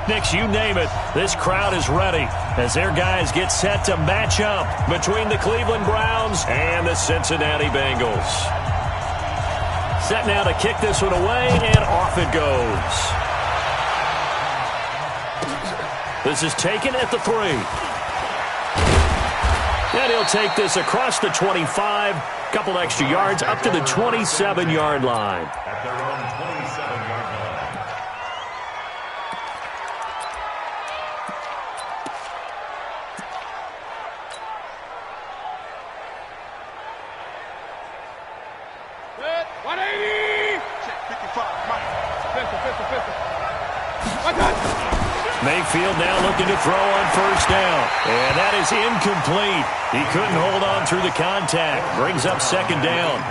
picnics, you name it. This crowd is ready as their guys get set to match up between the Cleveland Browns and the Cincinnati Bengals. Set now to kick this one away, and off it goes. This is taken at the 3. And he'll take this across the 25. Couple extra yards up to the 27-yard line. At their own 27-yard line. Good. 180. Check 55. Mike. 50. Mayfield now looking to throw on first down. And that is incomplete. He couldn't hold on through the contact. Brings up second down.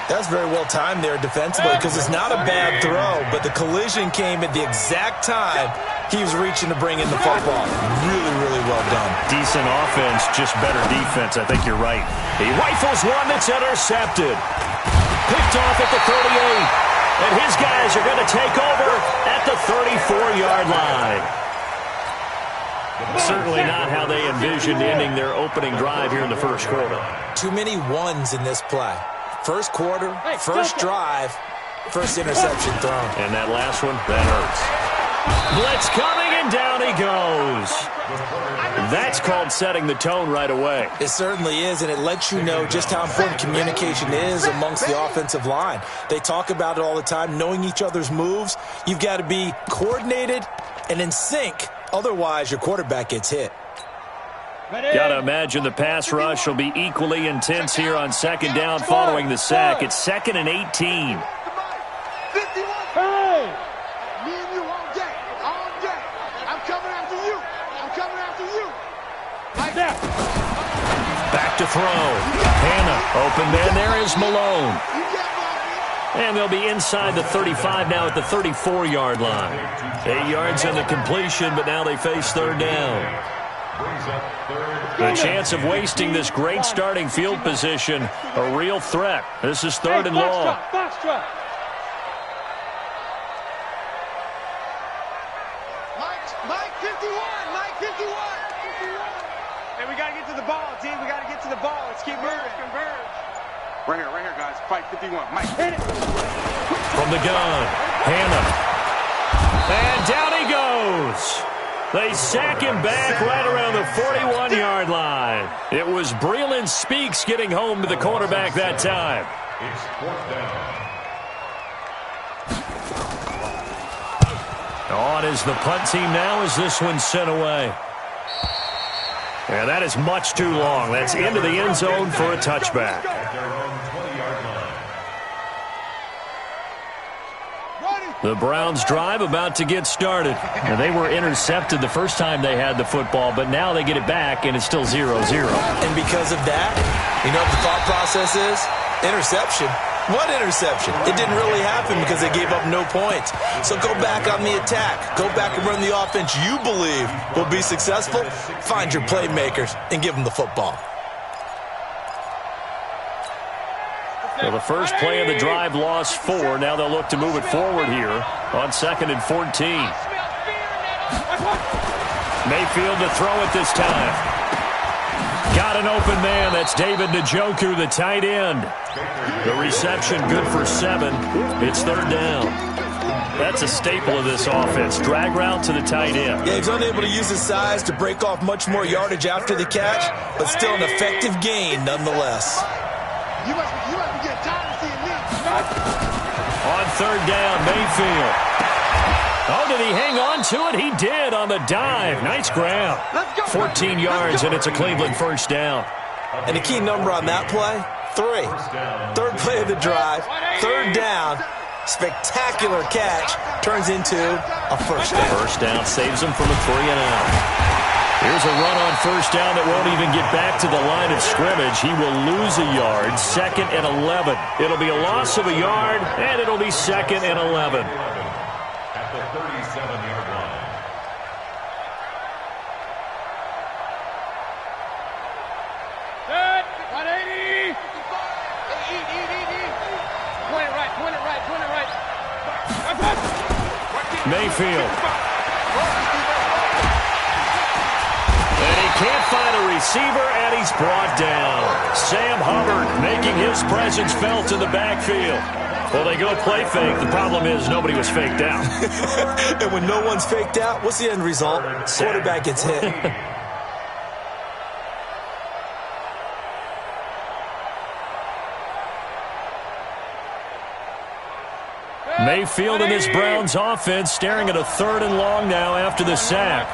That's very well timed there defensively because it's not a bad throw, but the collision came at the exact time he was reaching to bring in the football. Really, really well done. Decent offense, just better defense. I think you're right. He rifles one that's intercepted. Picked off at the 38. And his guys are going to take over at the 34-yard line. Certainly not how they envisioned ending their opening drive here in the first quarter. Too many ones in this play. First quarter, first drive, first interception thrown. And that last one, that hurts. Blitz coming, and down he goes. That's called setting the tone right away. It certainly is, and it lets you know just how important communication is amongst the offensive line. They talk about it all the time, knowing each other's moves. You've got to be coordinated and in sync. Otherwise, your quarterback gets hit. Got to imagine the pass rush will be equally intense here on second down following the sack. It's 2nd and 18. Hey! Me and you all day. All day. I'm coming after you. I'm coming after you. Like that. Back to throw. Hannah, open man. There is Malone. And they'll be inside the 35 now at the 34-yard line. 8 yards on the completion, but now they face third down. The chance of wasting this great starting field position, a real threat. This is third and long. Mike 51. Mike 51. Hey, we got to get to the ball, team. We got to get to the ball. Let's keep moving. Converge. Right here, guys. Fight 51. Mike, hit it. From the gun, Hannah. And down he goes. They sack him back right around the 41-yard line. It was Breland Speaks getting home to the quarterback that time. It's 4th down. On is the punt team now as this one's sent away. And that is much too long. That's into the end zone for a touchback. At their own 20-yard line. The Browns drive about to get started. Now, they were intercepted the first time they had the football, but now they get it back, and it's still 0-0. And because of that, you know what the thought process is? Interception. What interception? It didn't really happen because they gave up no points. So go back on the attack. Go back and run the offense you believe will be successful. Find your playmakers and give them the football. Well, the first play of the drive lost 4. Now they'll look to move it forward here on 2nd and 14. Mayfield to throw it this time. Got an open man. That's David Njoku, the tight end. The reception good for 7. It's third down. That's a staple of this offense. Drag route to the tight end. Yeah, he's unable to use his size to break off much more yardage after the catch, but still an effective gain nonetheless. You must be getting tired of seeing me. On third down, Mayfield. Oh, did he hang on to it? He did on the dive. Nice grab. 14 yards, and it's a Cleveland first down. And the key number on that play, 3. Third play of the drive, third down, spectacular catch, turns into a first down. First down saves him from a 3 and out. Here's a run on first down that won't even get back to the line of scrimmage. He will lose a yard, 2nd and 11. It'll be a loss of a yard, and it'll be 2nd and 11. At the 37-yard line. Good. 180. Point it right. Mayfield. receiver, and he's brought down. Sam Hubbard making his presence felt in the backfield. Well, they go play fake. The problem is nobody was faked out. And when no one's faked out, what's the end result? Quarterback gets hit. Mayfield and this Browns offense staring at a 3rd and long now after the sack.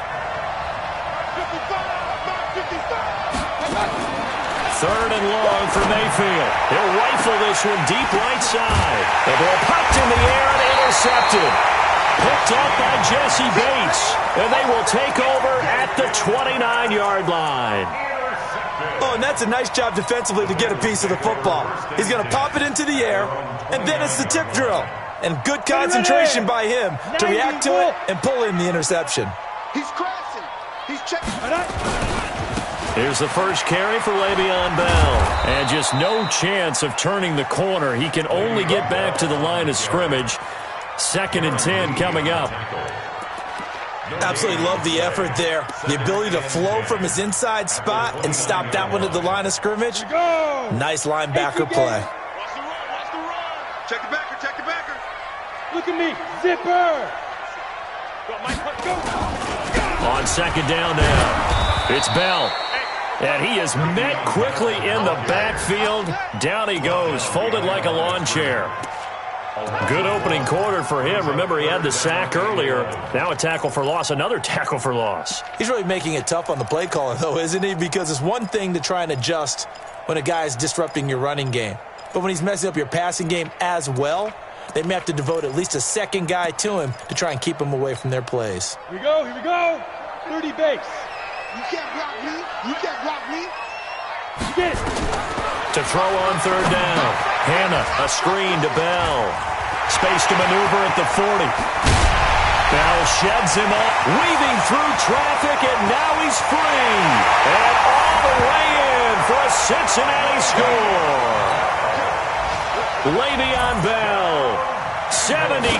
3rd and long for Mayfield. He'll rifle this one deep right side. The ball popped in the air and intercepted. Picked up by Jesse Bates. And they will take over at the 29-yard line. Oh, and that's a nice job defensively to get a piece of the football. He's going to pop it into the air, and then it's the tip drill. And good concentration by him to react to it and pull in the interception. He's crashing. He's checking. Here's the first carry for Le'Veon Bell. And just no chance of turning the corner. He can only get back to the line of scrimmage. 2nd and 10 coming up. Absolutely love the effort there. The ability to flow from his inside spot and stop that one at the line of scrimmage. Nice linebacker play. Watch the run. Watch the run. Check the backer. Check the backer. Look at me. Zipper. Go, Mike. Go. On 2nd down now. It's Bell. And he is met quickly in the backfield. Down he goes, folded like a lawn chair. Good opening quarter for him. Remember, he had the sack earlier. Now a tackle for loss, another tackle for loss. He's really making it tough on the play caller, though, isn't he? Because it's one thing to try and adjust when a guy is disrupting your running game. But when he's messing up your passing game as well, they may have to devote at least a second guy to him to try and keep him away from their plays. Here we go. Here we go. 30 base. You can't block me. You can't block me. You get it. To throw on 3rd down. Hannah, a screen to Bell. Space to maneuver at the 40. Bell sheds him off, weaving through traffic, and now he's free. And all the way in for a Cincinnati score. Le'Veon Bell, 72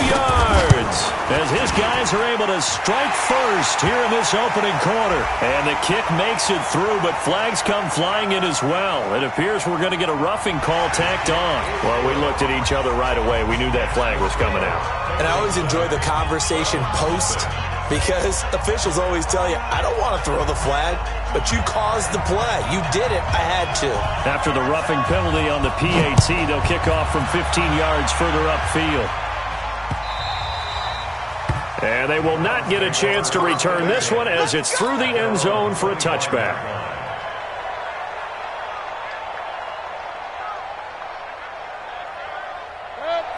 yards, as his guys are able to strike first here in this opening quarter. And the kick makes it through, but flags come flying in as well. It appears we're going to get a roughing call tacked on. Well, we looked at each other right away. We knew that flag was coming out. And I always enjoy the conversation post, because officials always tell you, I don't want to throw the flag, but you caused the play. You did it. I had to. After the roughing penalty on the PAT, they'll kick off from 15 yards further upfield. And they will not get a chance to return this one as it's through the end zone for a touchback.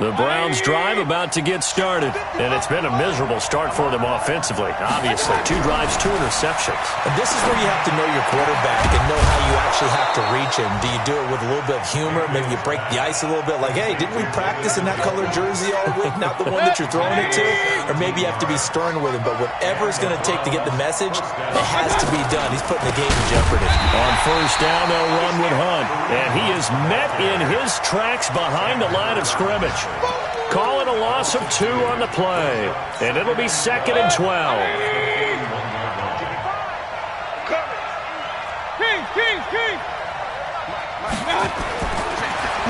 The Browns drive about to get started, and it's been a miserable start for them offensively. Obviously, 2 drives, 2 interceptions. And this is where you have to know your quarterback and know how you actually have to reach him. Do you do it with a little bit of humor? Maybe you break the ice a little bit, like, hey, didn't we practice in that colored jersey all week, not the one that you're throwing it to? Or maybe you have to be stern with him, but whatever it's going to take to get the message, it has to be done. He's putting the game in jeopardy. On 1st down, they'll run with Hunt, and he is met in his tracks behind the line of scrimmage. Call it a loss of 2 on the play, and it'll be 2nd and 12. King.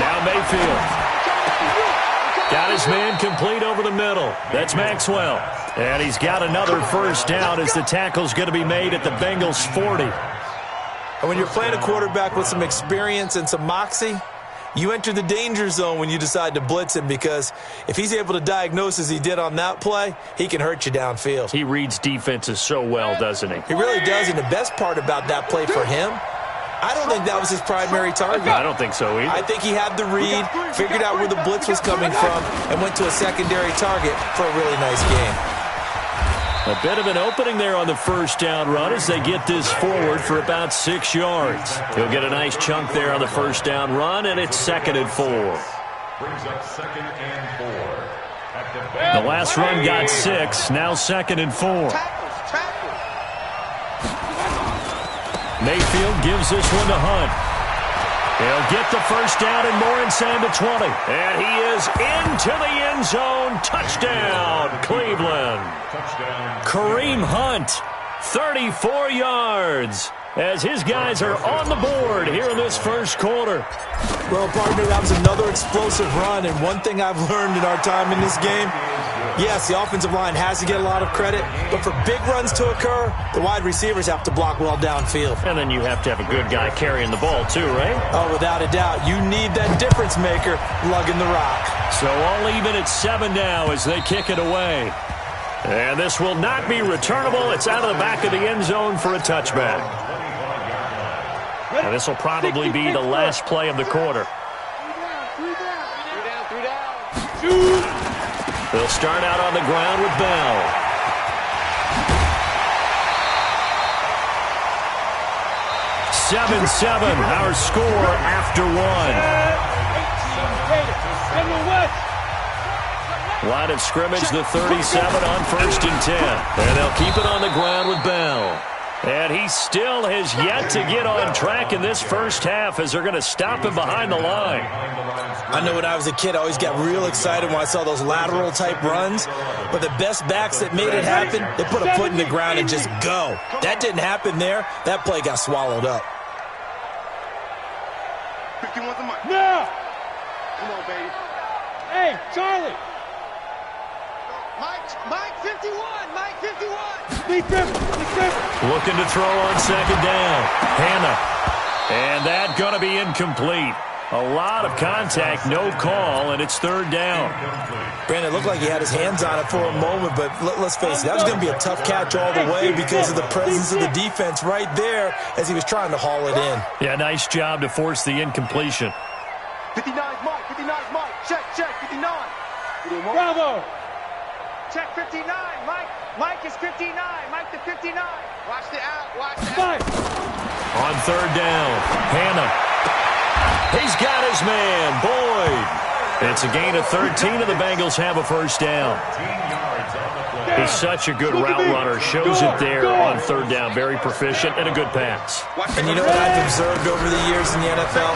Now Mayfield. Got his man complete over the middle. That's Maxwell. And he's got another 1st down as the tackle's going to be made at the Bengals' 40. And when you're playing a quarterback with some experience and some moxie, you enter the danger zone when you decide to blitz him, because if he's able to diagnose as he did on that play, he can hurt you downfield. He reads defenses so well, doesn't he? He really does, and the best part about that play for him, I don't think that was his primary target. I don't think so either. I think he had the read, figured out where the blitz was coming from, and went to a secondary target for a really nice game. A bit of an opening there on the 1st down run as they get this forward for about 6 yards. He'll get a nice chunk there on the 1st down run, and it's 2nd and 4. Brings up 2nd and 4. The last run got 6, now 2nd and 4. Mayfield gives this one to Hunt. He'll get the 1st down and more inside the 20. And he is into the end zone. Touchdown, Cleveland. Touchdown. Kareem Hunt, 34 yards. as his guys are on the board here in this first quarter. Well, partner, that was another explosive run, and one thing I've learned in our time in this game, yes, the offensive line has to get a lot of credit, but for big runs to occur, the wide receivers have to block well downfield. And then you have to have a good guy carrying the ball too, right? Oh, without a doubt. You need that difference maker lugging the rock. So all even at 7 now as they kick it away. And this will not be returnable. It's out of the back of the end zone for a touchback. And this will probably be the last play of the quarter. Three down. They'll start out on the ground with Bell. Seven, our score after 1. Line of scrimmage, the 37 on 1st and 10. And they'll keep it on the ground with Bell. And he still has yet to get on track in this first half as they're going to stop him behind the line. I know when I was a kid, I always got real excited when I saw those lateral-type runs. But the best backs that made it happen, they put a foot in the ground and just go. That didn't happen there. That play got swallowed up. 51's the mic. No! Come on, baby. Hey, Charlie! Mike 51! Mike 51! Lee Griffin! Looking to throw on 2nd down. Hannah. And that going to be incomplete. A lot of contact, no call, and it's 3rd down. Brandon, it looked like he had his hands on it for a moment, but let's face it, that was going to be a tough catch all the way because of the presence of the defense right there as he was trying to haul it in. Yeah, nice job to force the incompletion. 59's Mike. 59's Mike. Check. 59. Bravo! Check 59. Mike is 59. Mike to 59. Watch the out. Five! On 3rd down, Hannah. He's got his man, Boyd. It's a gain of 13, and the Bengals have a 1st down. He's such a good route runner. Shows it there on 3rd down. Very proficient and a good pass. And you know what I've observed over the years in the NFL?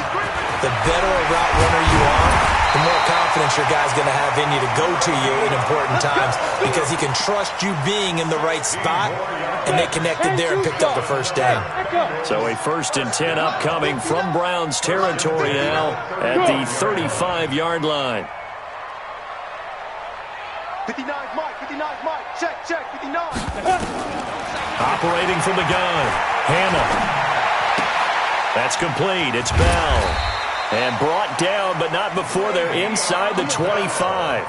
The better a route runner you are, the more confidence your guy's going to have in you to go to you in important times because he can trust you being in the right spot, and they connected there and picked up the 1st down. So a 1st and 10 upcoming from Browns territory now at the 35-yard line. 59's Mike. 59's Mike. Check. 59. Operating from the gun, Hannah. That's complete. It's Bell. And brought down, but not before they're inside the 25.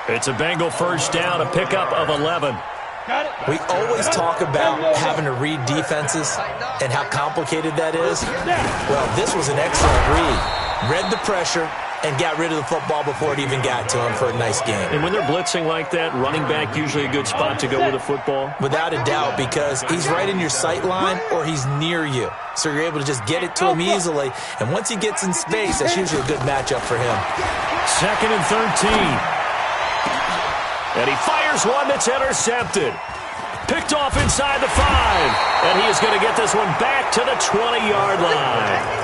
It's a Bengal 1st down, a pickup of 11. We always talk about having to read defenses and how complicated that is. Well, this was an excellent read. Read the pressure and got rid of the football before it even got to him for a nice game. And when they're blitzing like that, running back usually a good spot to go with the football? Without a doubt, because he's right in your sight line or he's near you. So you're able to just get it to him easily. And once he gets in space, that's usually a good matchup for him. 2nd and 13. And he fires one that's intercepted. Picked off inside the 5. And he is going to get this one back to the 20-yard line.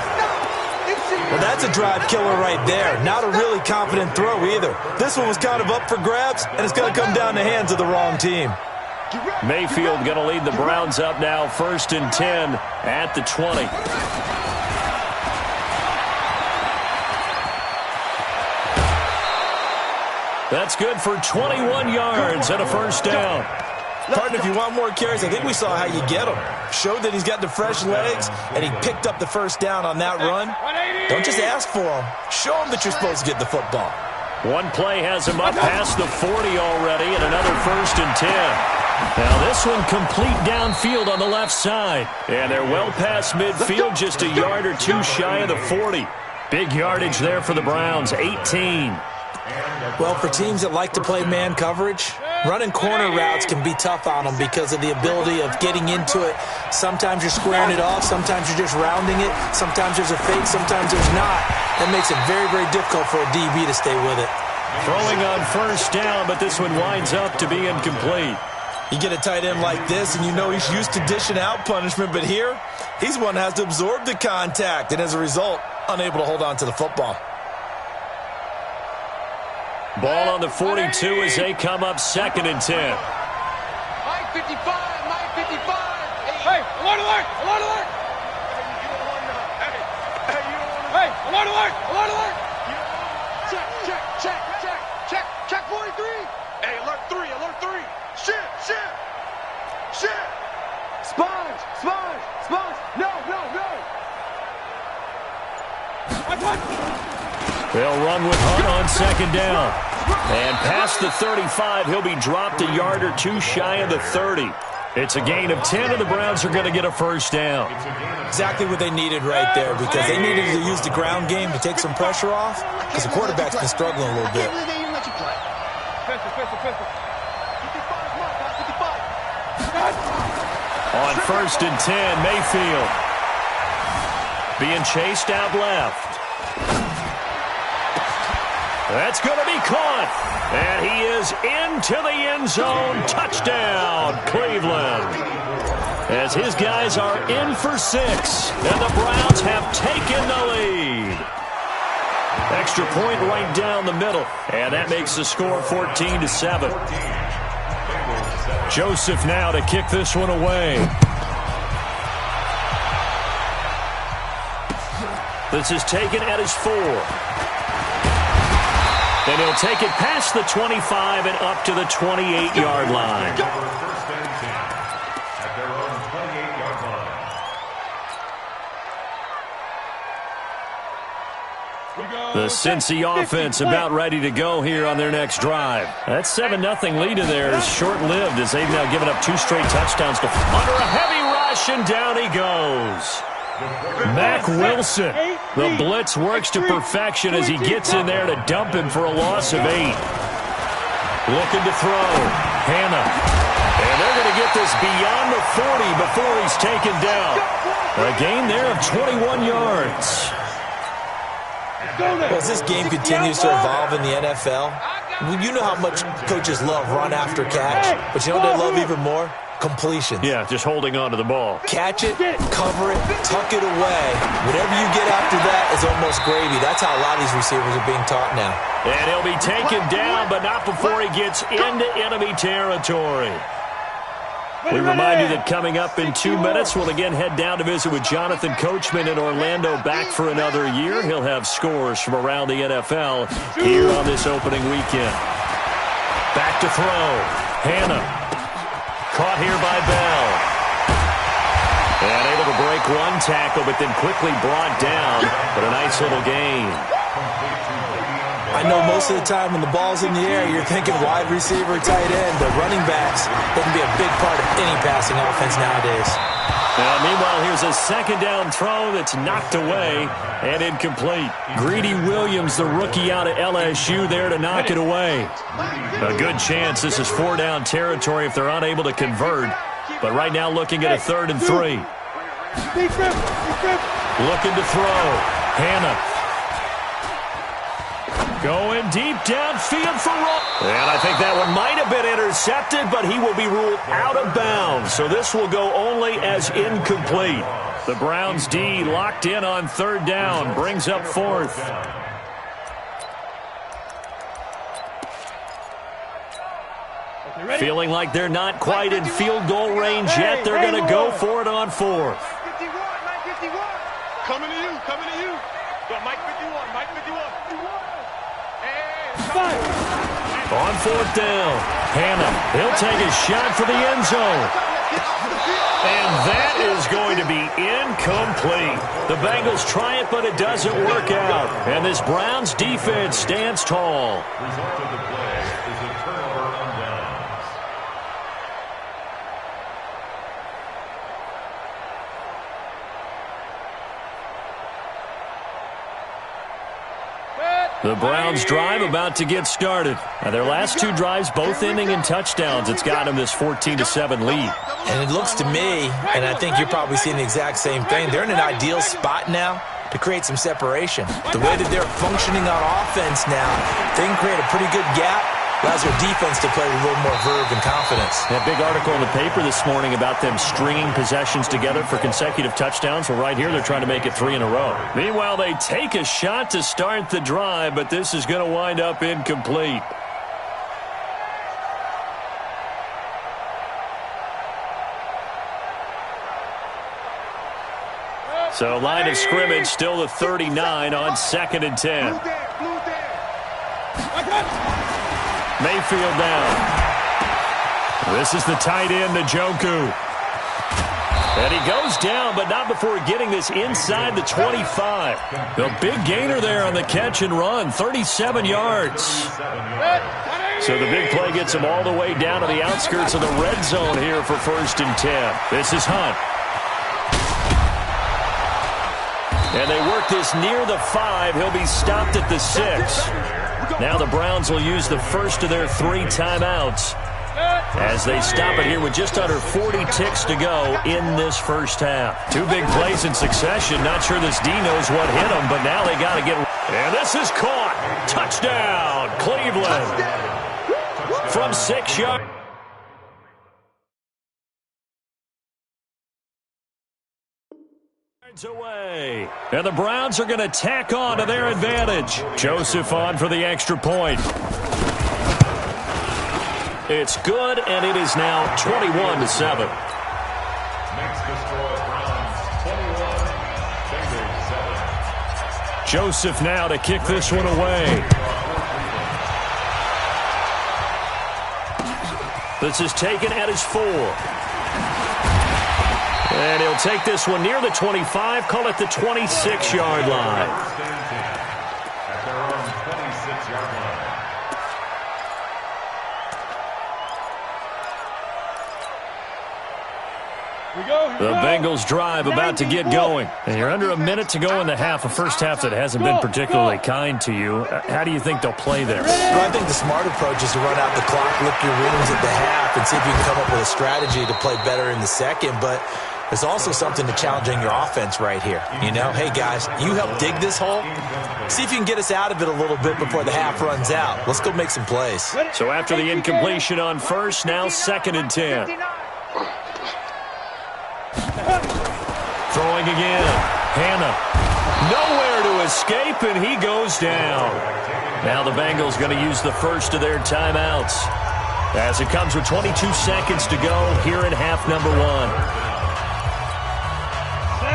Well, that's a drive killer right there. Not a really confident throw either. This one was kind of up for grabs, and it's going to come down the hands of the wrong team. Mayfield going to lead the Browns up now, 1st and 10 at the 20. That's good for 21 yards and a 1st down. Partner, if you want more carries, I think we saw how you get him. Showed that he's got the fresh legs, and he picked up the 1st down on that run. Don't just ask for him. Show him that you're supposed to get the football. One play has him up past the 40 already, and another 1st and 10. Now this one complete downfield on the left side. And they're well past midfield, just a yard or two shy of the 40. Big yardage there for the Browns, 18. Well, for teams that like to play man coverage, running corner routes can be tough on them because of the ability of getting into it. Sometimes you're squaring it off. Sometimes you're just rounding it. Sometimes there's a fake. Sometimes there's not. That makes it very, very difficult for a DB to stay with it. Throwing on 1st down, but this one winds up to be incomplete. You get a tight end like this, and you know he's used to dishing out punishment, but here, he's one that has to absorb the contact, and as a result, unable to hold on to the football. Ball on the 42 as they come up 2nd and 10. Mike 55. Mike 55. Hey, alert! Hey, alert, alert, alert, alert. Check, check, check, check, check, check 43. Hey, alert 3, alert 3. Shit, shit, shit. Sponge, sponge, sponge. No, no, no. They'll run with Hunt on second down. And past the 35, he'll be dropped a yard or two shy of the 30. It's a gain of 10, and the Browns are going to get a first down. Exactly what they needed right there, because they needed to use the ground game to take some pressure off, because the quarterback's been struggling a little bit. On first and 10, Mayfield being chased out left. That's going to be caught. And he is into the end zone. Touchdown, Cleveland. As his guys are in for 6. And the Browns have taken the lead. Extra point right down the middle. And that makes the score 14-7. Joseph now to kick this one away. This is taken at his 4. And he'll take it past the 25 and up to the 28-yard line. First and 10 at their own 28-yard line. The Cincy offense about ready to go here on their next drive. That 7-0 lead in there is short-lived as they've now given up 2 straight touchdowns under a heavy rush, and down he goes. Mack Wilson. The blitz works to perfection as he gets in there to dump him for a loss of 8. Looking to throw. Hannah. And they're going to get this beyond the 40 before he's taken down. A gain there of 21 yards. Well, as this game continues to evolve in the NFL, you know how much coaches love run after catch, but you know what they love even more? Completions. Yeah, just holding on to the ball. Catch it, cover it, tuck it away. Whatever you get after that is almost gravy. That's how a lot of these receivers are being taught now. And he'll be taken down, but not before he gets into enemy territory. We remind you that coming up in 2 minutes, we'll again head down to visit with Jonathan Coachman in Orlando, back for another year. He'll have scores from around the NFL here on this opening weekend. Back to throw. Hannah. Caught here by Bell. And able to break one tackle, but then quickly brought down. But a nice little gain. I know most of the time when the ball's in the air, you're thinking wide receiver, tight end, but running backs, they can be a big part of any passing offense nowadays. Meanwhile, here's a second down throw that's knocked away and incomplete. Greedy Williams, the rookie out of LSU, there to knock it away. A good chance this is 4-down territory if they're unable to convert. But right now looking at a 3rd and 3. Looking to throw. Hannah. Going deep downfield for Roll. And I think that one might have been intercepted, but he will be ruled out of bounds. So this will go only as incomplete. The Browns D locked in on 3rd down. Brings up 4th. Feeling like they're not quite in field goal range yet. They're going to go for it on 4th. Coming to you, coming to you. Got Mike 51, Mike 51. On 4th down, Hannah, he'll take a shot for the end zone. And that is going to be incomplete. The Bengals try it, but it doesn't work out. And this Browns defense stands tall. Result of the play is a turnover on downs. The Browns drive about to get started. Now, their last 2 drives, both ending in touchdowns. It's got them this 14-7 lead. And it looks to me, and I think you're probably seeing the exact same thing, they're in an ideal spot now to create some separation. The way that they're functioning on offense now, they can create a pretty good gap. Allows their defense to play with a little more verve and confidence. That big article in the paper this morning about them stringing possessions together for consecutive touchdowns. Well, right here, they're trying to make it 3 in a row. Meanwhile, they take a shot to start the drive, but this is going to wind up incomplete. So line of scrimmage still the 39 on 2nd and 10. Mayfield down. This is the tight end, Njoku. And he goes down, but not before getting this inside the 25. A big gainer there on the catch and run, 37 yards. So the big play gets him all the way down to the outskirts of the red zone here for 1st and 10. This is Hunt. And they work this near the 5. He'll be stopped at the 6. Now the Browns will use the first of their 3 timeouts as they stop it here with just under 40 ticks to go in this first half. 2 big plays in succession. Not sure this D knows what hit them, but now they got to get... And this is caught. Touchdown, Cleveland. From 6 yards. Away. And the Browns are going to tack on to their advantage. Joseph on for the extra point. It's good, and it is now 21-7. Next to score, Browns 21, 7. Joseph now to kick this one away. This is taken at his 4. And he'll take this one near the 25, call it the 26-yard line. At their own 26-yard line. The Bengals drive about to get going. And you're under a minute to go in the half, a first half that hasn't been particularly kind to you. How do you think they'll play there? Well, I think the smart approach is to run out the clock, lick your wounds at the half, and see if you can come up with a strategy to play better in the second. But there's also something to challenging your offense right here. You know, hey, guys, you help dig this hole. See if you can get us out of it a little bit before the half runs out. Let's go make some plays. So after the incompletion on first, now 2nd and 10. Throwing again. Hannah. Nowhere to escape, and he goes down. Now the Bengals going to use the first of their timeouts as it comes with 22 seconds to go here in half number 1.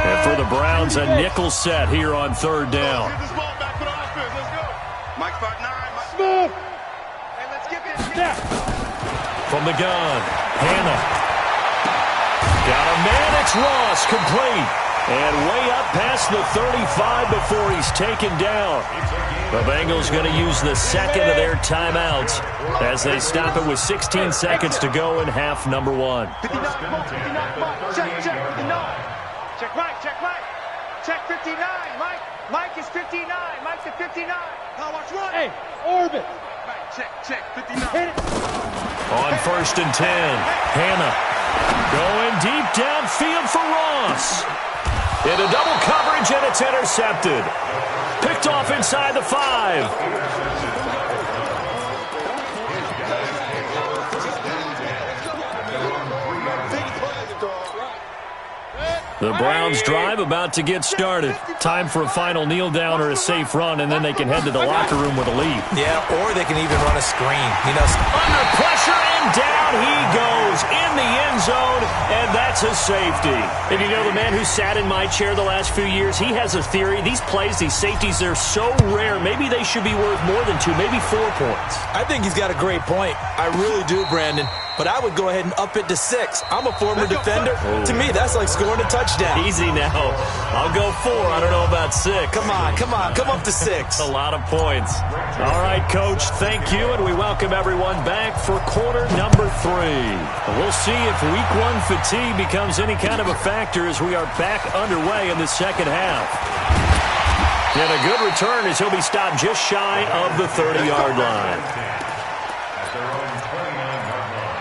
And for the Browns, a nickel set here on 3rd down. Smooth. From the gun, Hannah. Got a man, it's Ross, complete. And way up past the 35 before he's taken down. The Bengals going to use the second of their timeouts as they stop it with 16 seconds to go in half number 1. Check, 59. Check Mike, check Mike. Check 59, Mike. Mike is 59. Mike's at 59. Now watch run. Hey, orbit. Check 59. Hit it. On 1st and 10, Hannah going deep downfield for Ross. Into double coverage, and it's intercepted. Picked off inside the 5. The Browns drive about to get started. Time for a final kneel down or a safe run, and then they can head to the locker room with a lead. Yeah, or they can even run a screen. You know, under pressure, and down he goes in the end zone, and that's a safety. And you know, the man who sat in my chair the last few years, he has a theory. These plays, these safeties, they're so rare. Maybe they should be worth more than 2, maybe 4 points. I think he's got a great point. I really do, Brandon. But I would go ahead and up it to 6. I'm a former defender. To me, that's like scoring a touchdown. Easy now. I'll go 4. I don't know about 6. Come on. Come up to 6. A lot of points. All right, Coach, thank you, and we welcome everyone back for quarter number 3. We'll see if week 1 fatigue becomes any kind of a factor as we are back underway in the second half. And a good return as he'll be stopped just shy of the 30-yard line. At their own 29-yard line.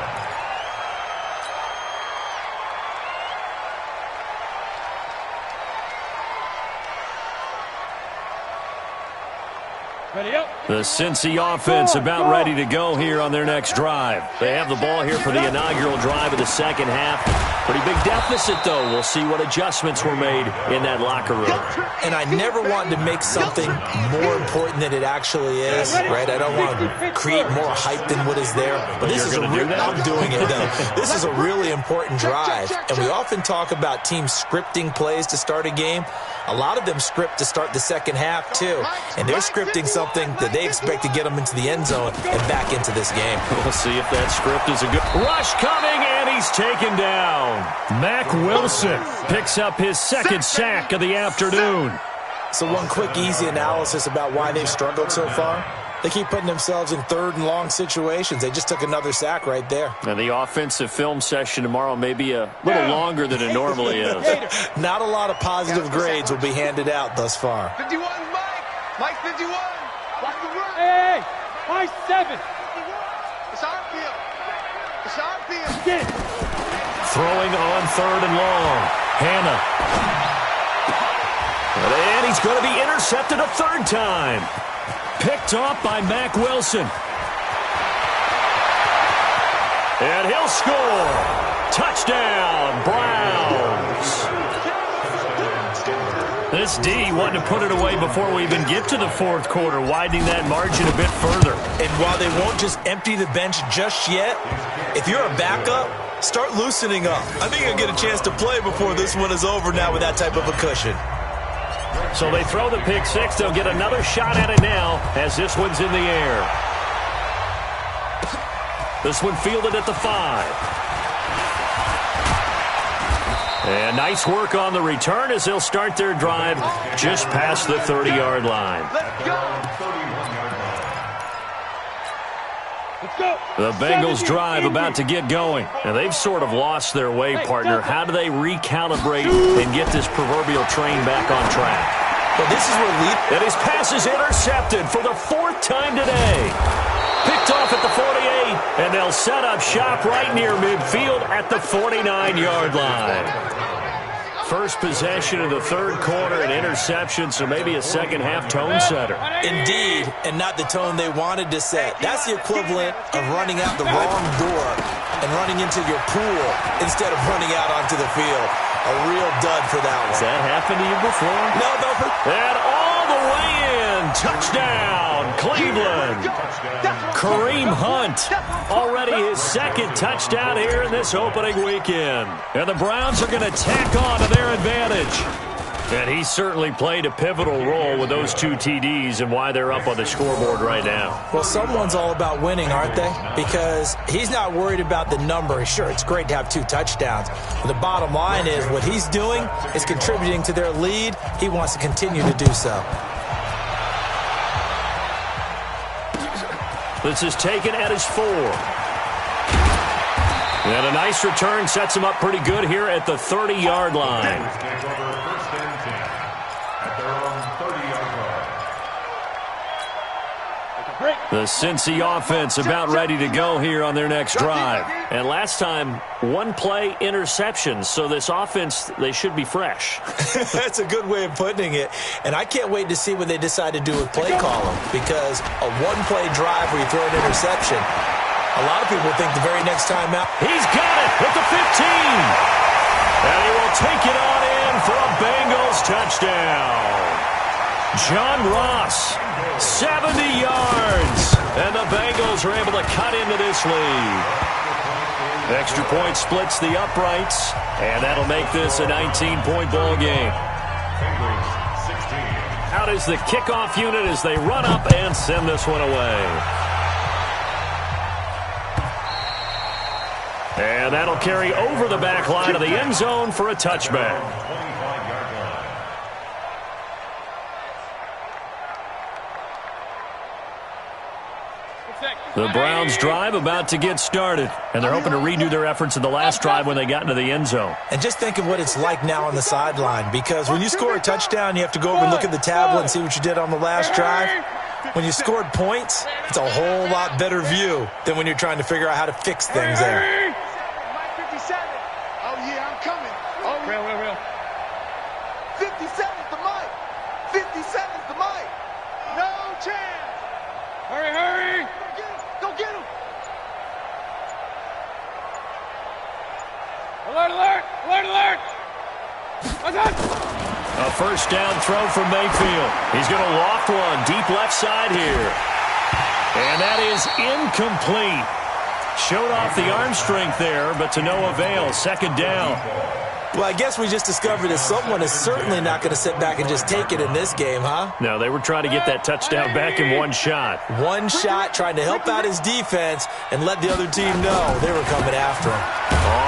Ready up. The Cincy offense about ready to go here on their next drive. They have the ball here for the inaugural drive of the second half. Pretty big deficit, though. We'll see what adjustments were made in that locker room. And I never wanted to make something more important than it actually is, right? I don't want to create more hype than what is there. But this is I'm doing it, though. This is a really important drive. And we often talk about teams scripting plays to start a game. A lot of them script to start the second half, too. And they're scripting something that they expect to get them into the end zone and back into this game. We'll see if that script is a good rush coming, and he's taken down. Mack Wilson picks up his second sack of the afternoon. So one quick, easy analysis about why they've struggled so far. They keep putting themselves in third and long situations. They just took another sack right there. And the offensive film session tomorrow may be a little longer than it normally is. Not a lot of positive grades will be handed out thus far. 51, Mike. Mike 51. Watch the run. Hey, Mike 7. It's our field. It's our field. Get it. Throwing on third and long. Hannah. And he's going to be intercepted a third time. Picked off by Mack Wilson. And he'll score. Touchdown, Browns. This D wanted to put it away before we even get to the fourth quarter, widening that margin a bit further. And while they won't just empty the bench just yet, if you're a backup, start loosening up. I think you'll get a chance to play before this one is over now with that type of a cushion. So they throw the pick six. They'll get another shot at it now as this one's in the air. This one fielded at the 5. And nice work on the return as they'll start their drive just past the 30-yard line. The Bengals drive about to get going. And they've sort of lost their way, partner. How do they recalibrate and get this proverbial train back on track? But this is where and his pass is intercepted for the fourth time today. Picked off at the 48, and they'll set up shop right near midfield at the 49-yard line. First possession of the third quarter, an interception, so maybe a second-half tone setter. Indeed, and not the tone they wanted to set. That's the equivalent of running out the wrong door and running into your pool instead of running out onto the field. A real dud for that one. Has that happened to you before? No. And all the way in. Touchdown, Cleveland. Kareem Hunt, already his second touchdown here in this opening weekend. And the Browns are going to tack on to their advantage. And he certainly played a pivotal role with those 2 TDs and why they're up on the scoreboard right now. Well, someone's all about winning, aren't they? Because he's not worried about the number. Sure, it's great to have 2 touchdowns. But the bottom line is what he's doing is contributing to their lead. He wants to continue to do so. This is taken at his 4. And a nice return sets him up pretty good here at the 30-yard line. The Cincy offense about ready to go here on their next drive. And last time, 1-play interception. So this offense, they should be fresh. That's a good way of putting it. And I can't wait to see what they decide to do with play calling. Because a 1-play drive where you throw an interception, a lot of people think the very next time out. He's got it at the 15. And he will take it on in for a Bengals touchdown. John Ross, 70 yards. And the Bengals are able to cut into this lead. Extra point splits the uprights. And that'll make this a 19-point ball game. Out is the kickoff unit as they run up and send this one away. And that'll carry over the back line of the end zone for a touchback. The Browns drive about to get started, and they're hoping to redo their efforts in the last drive when they got into the end zone. And just think of what it's like now on the sideline, because when you score a touchdown, you have to go over and look at the tablet and see what you did on the last drive. When you scored points, it's a whole lot better view than when you're trying to figure out how to fix things there. Mike 57. Oh, yeah, I'm coming. Oh, Real. 57's the mic. 57's the mic. No chance. Go get him. Alert, alert! Alert, alert! A first down throw from Mayfield. He's going to loft one deep left side here. And that is incomplete. Showed off the arm strength there, but to no avail. Second down. Well, I guess we just discovered that someone is certainly not going to sit back and just take it in this game, huh? No, they were trying to get that touchdown back in one shot. One shot, trying to help out his defense and let the other team know they were coming after him.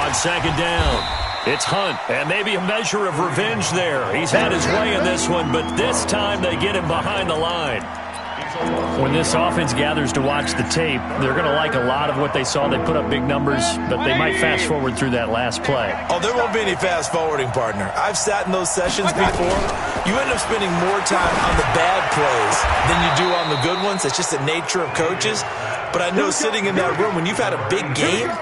On second down, it's Hunt, and maybe a measure of revenge there. He's had his way in this one, but this time they get him behind the line. When this offense gathers to watch the tape, they're going to like a lot of what they saw. They put up big numbers, but they might fast forward through that last play. Oh, there won't be any fast forwarding, partner. I've sat in those sessions before. You end up spending more time on the bad plays than you do on the good ones. It's just the nature of coaches. But I know sitting in that room, when you've had a big game,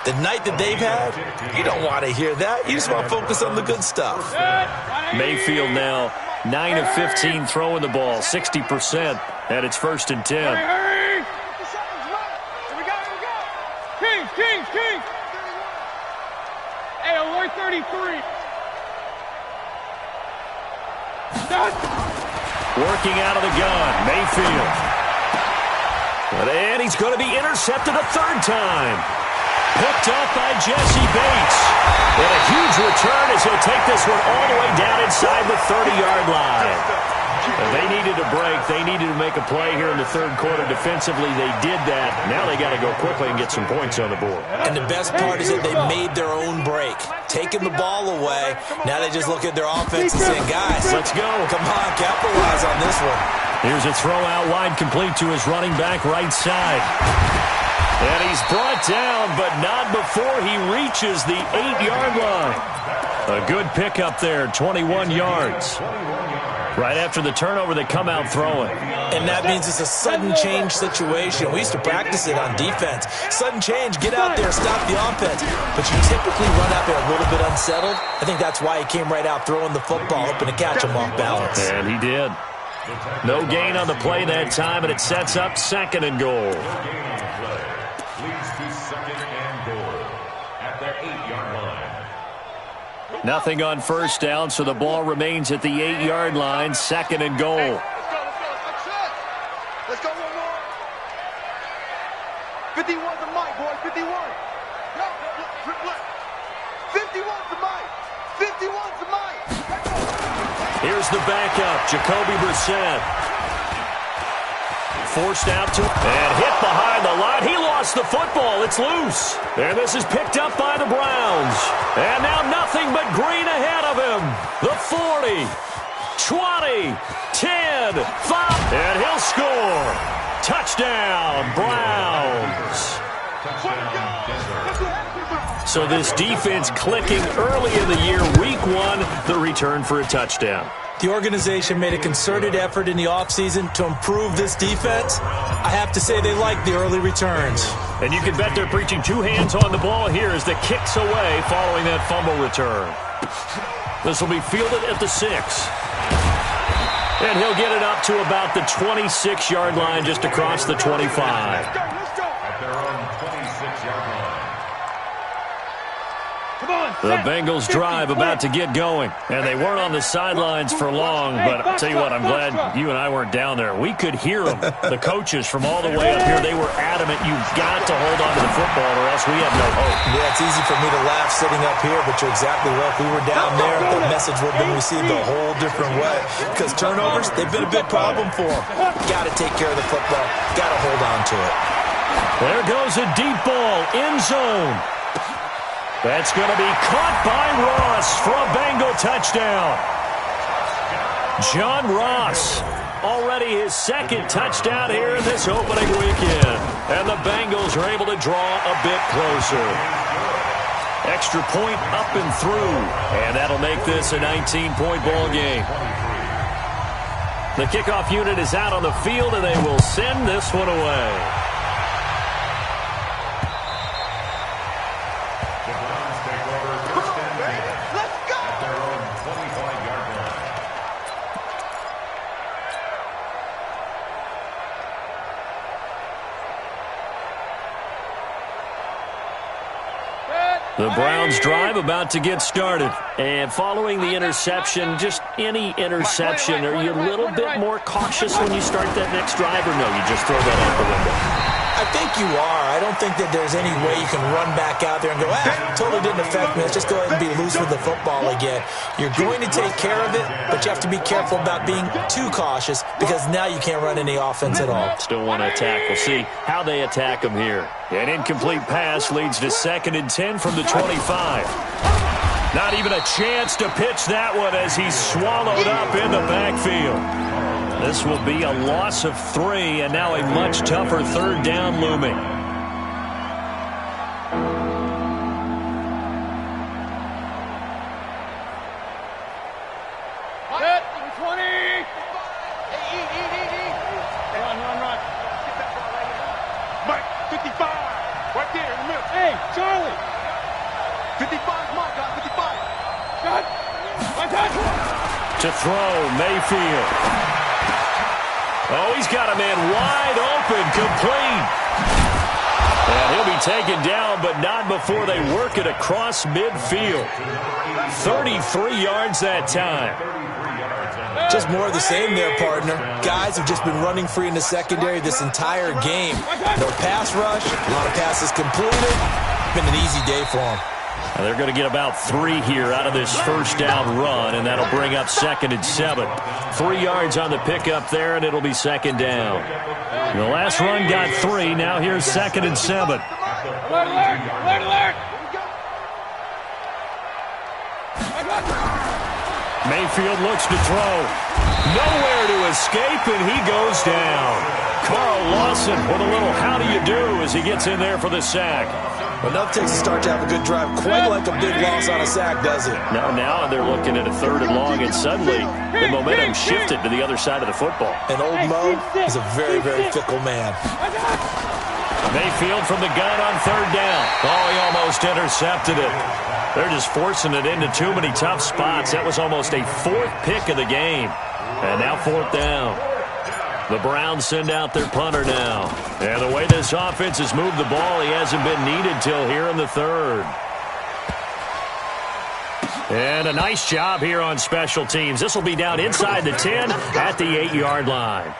the night that they've had, you don't want to hear that. You just want to focus on the good stuff. Mayfield now 9 of 15 throwing the ball, 60%, and it's 1st and 10. Hurry! Here we go, here we go! Kings, Kings, Kings! Hey, alert 33! Working out of the gun, Mayfield. And he's going to be intercepted a third time. Picked up by Jesse Bates. And a huge return as he'll take this one all the way down inside the 30-yard line. And they needed a break. They needed to make a play here in the third quarter. Defensively, they did that. Now they got to go quickly and get some points on the board. And the best part is that they made their own break. Taking the ball away. Now they just look at their offense and saying, guys, let's go. Come on, capitalize on this one. Here's a throw out wide, complete to his running back right side. And he's brought down, but not before he reaches the 8-yard line. A good pickup there, 21 yards. Right after the turnover, they come out throwing. And that means it's a sudden change situation. We used to practice it on defense. Sudden change, get out there, stop the offense. But you typically run out there a little bit unsettled. I think that's why he came right out throwing the football, hoping to catch him off balance. And he did. No gain on the play that time, and it sets up 2nd and goal. Leads to 2nd and goal at the 8-yard line. Nothing on first down, so the ball remains at the 8-yard line, 2nd and goal. Let's go. Let's go one more. 51's a Mike, boys. 51. No, 51's a Mike. 51's a Mike. Here's the backup, Jacoby Brissett. Forced out to and hit behind the line. He lost the football. It's loose. And this is picked up by the Browns. And now nothing but green ahead of him. The 40, 20, 10, 5. And he'll score. Touchdown, Browns. So this defense clicking early in the year. Week 1, the return for a touchdown. The organization made a concerted effort in the offseason to improve this defense. I have to say they like the early returns. And you can bet they're preaching 2 hands on the ball here as the kick's away following that fumble return. This will be fielded at the 6. And he'll get it up to about the 26-yard line just across the 25. At their own 26-yard line. The Bengals drive about to get going. And they weren't on the sidelines for long, but I'll tell you what, I'm glad you and I weren't down there. We could hear them. The coaches from all the way up here, they were adamant, you've got to hold on to the football or else we have no hope. Yeah, it's easy for me to laugh sitting up here, but you're exactly right. If we were down there, the message would have been received a whole different way. Because turnovers, they've been a big problem for them. Got to take care of the football. Got to hold on to it. There goes a deep ball, end zone. That's going to be caught by Ross for a Bengal touchdown. John Ross, already his 2nd touchdown here in this opening weekend. And the Bengals are able to draw a bit closer. Extra point up and through. And that'll make this a 19-point ball game. The kickoff unit is out on the field, and they will send this one away. The The Browns drive about to get started. And following the interception, just any interception, are you a little bit more cautious when you start that next drive, or no, you just throw that out the window? I think you are. I don't think that there's any way you can run back out there and go, totally didn't affect me. Let's just go ahead and be loose with the football again. You're going to take care of it, but you have to be careful about being too cautious because now you can't run any offense at all. Still want to attack. We'll see how they attack them here. An incomplete pass leads to 2nd and 10 from the 25. Not even a chance to pitch that one as he's swallowed up in the backfield. This will be a loss of 3, and now a much tougher 3rd down looming. Set, 20. Hey, eat. Run. Mike, 55. Right there in the middle. Hey, Charlie. 55, Mike, got 55. Shot. One touch. To throw, Mayfield. Oh, he's got a man wide open, complete. And he'll be taken down, but not before they work it across midfield. 33 yards that time. Just more of the same there, partner. Guys have just been running free in the secondary this entire game. No pass rush, a lot of passes completed. Been an easy day for them. They're going to get about 3 here out of this first down run, and that'll bring up 2nd and 7. 3 yards on the pickup there, and it'll be 2nd down. The last run got 3. Now here's 2nd and 7. Alert. Mayfield looks to throw. Nowhere to escape, and he goes down. Carl Lawson with a little how do you do as he gets in there for the sack. Enough takes a start to have a good drive. Quite like a big loss on a sack, does it? Now they're looking at a 3rd and long, and suddenly the momentum shifted to the other side of the football. And old Mo is a very, very fickle man. Mayfield from the gun on 3rd down. Oh, he almost intercepted it. They're just forcing it into too many tough spots. That was almost a 4th pick of the game. And now 4th down. The Browns send out their punter now. And the way this offense has moved the ball, he hasn't been needed till here in the 3rd. And a nice job here on special teams. This will be down inside the 10 at the 8-yard line.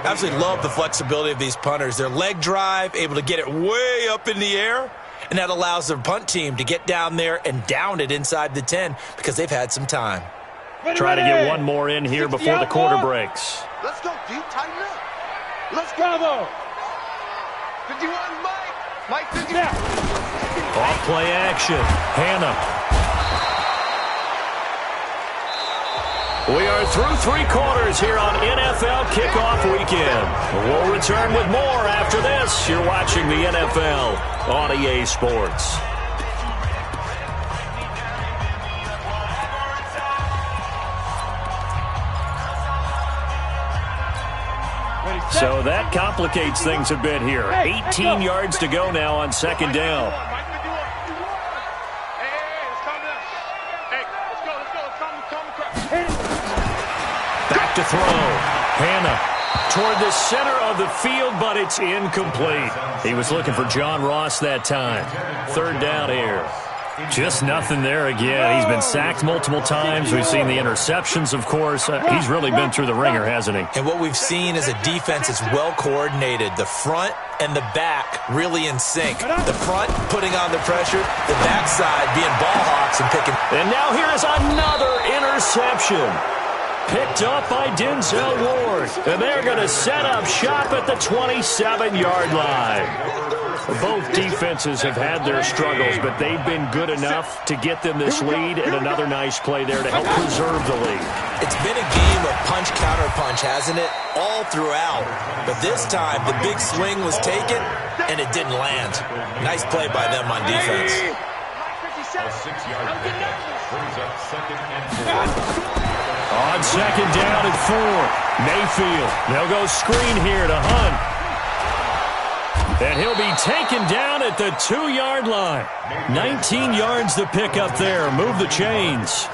Absolutely love the flexibility of these punters. Their leg drive, able to get it way up in the air, and that allows their punt team to get down there and down it inside the 10 because they've had some time. Try to get one more in here before the quarter breaks. Let's go, deep, tighten up. Let's go. Bravo. 51, Mike, 50. Off play action. Hannah. We are through 3 quarters here on NFL Kickoff Weekend. We'll return with more after this. You're watching the NFL on EA Sports. So that complicates things a bit here. 18 yards to go now on 2nd down. Back to throw. Hannah toward the center of the field, but it's incomplete. He was looking for John Ross that time. 3rd down here. Just nothing there again. He's been sacked multiple times. We've seen the interceptions, of course. He's really been through the ringer, hasn't he? And what we've seen is a defense that's well coordinated. The front and the back really in sync. The front putting on the pressure, the backside being ball hawks and picking. And now here is another interception. Picked up by Denzel Ward. And they're going to set up shop at the 27-yard line. Both defenses have had their struggles, but they've been good enough to get them this lead, and another nice play there to help preserve the lead. It's been a game of punch-counter-punch, hasn't it? All throughout. But this time, the big swing was taken, and it didn't land. Nice play by them on defense. A 6-yard pickup brings up 2nd and 4. On 2nd down and 4, Mayfield. They'll go screen here to Hunt. And he'll be taken down at the 2-yard line. 19 yards to pick up there. Move the chains.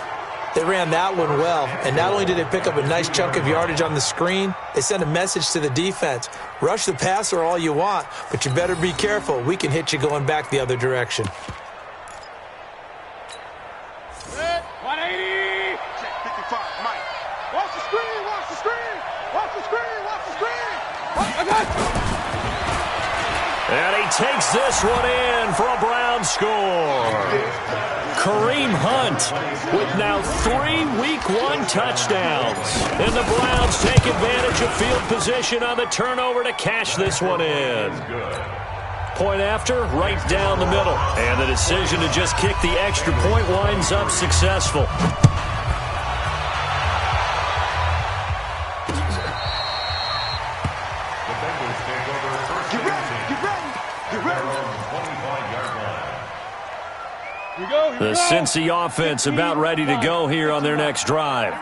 They ran that one well, and not only did they pick up a nice chunk of yardage on the screen, they sent a message to the defense. Rush the passer all you want, but you better be careful. We can hit you going back the other direction. 180. Check 55, Mike. Watch the screen, watch the screen. Watch the screen, watch the screen. And he takes this one in for a Browns score. Kareem Hunt with now 3 Week 1 touchdowns. And the Browns take advantage of field position on the turnover to cash this one in. Point after, right down the middle. And the decision to just kick the extra point winds up successful. The Cincy offense about ready to go here on their next drive.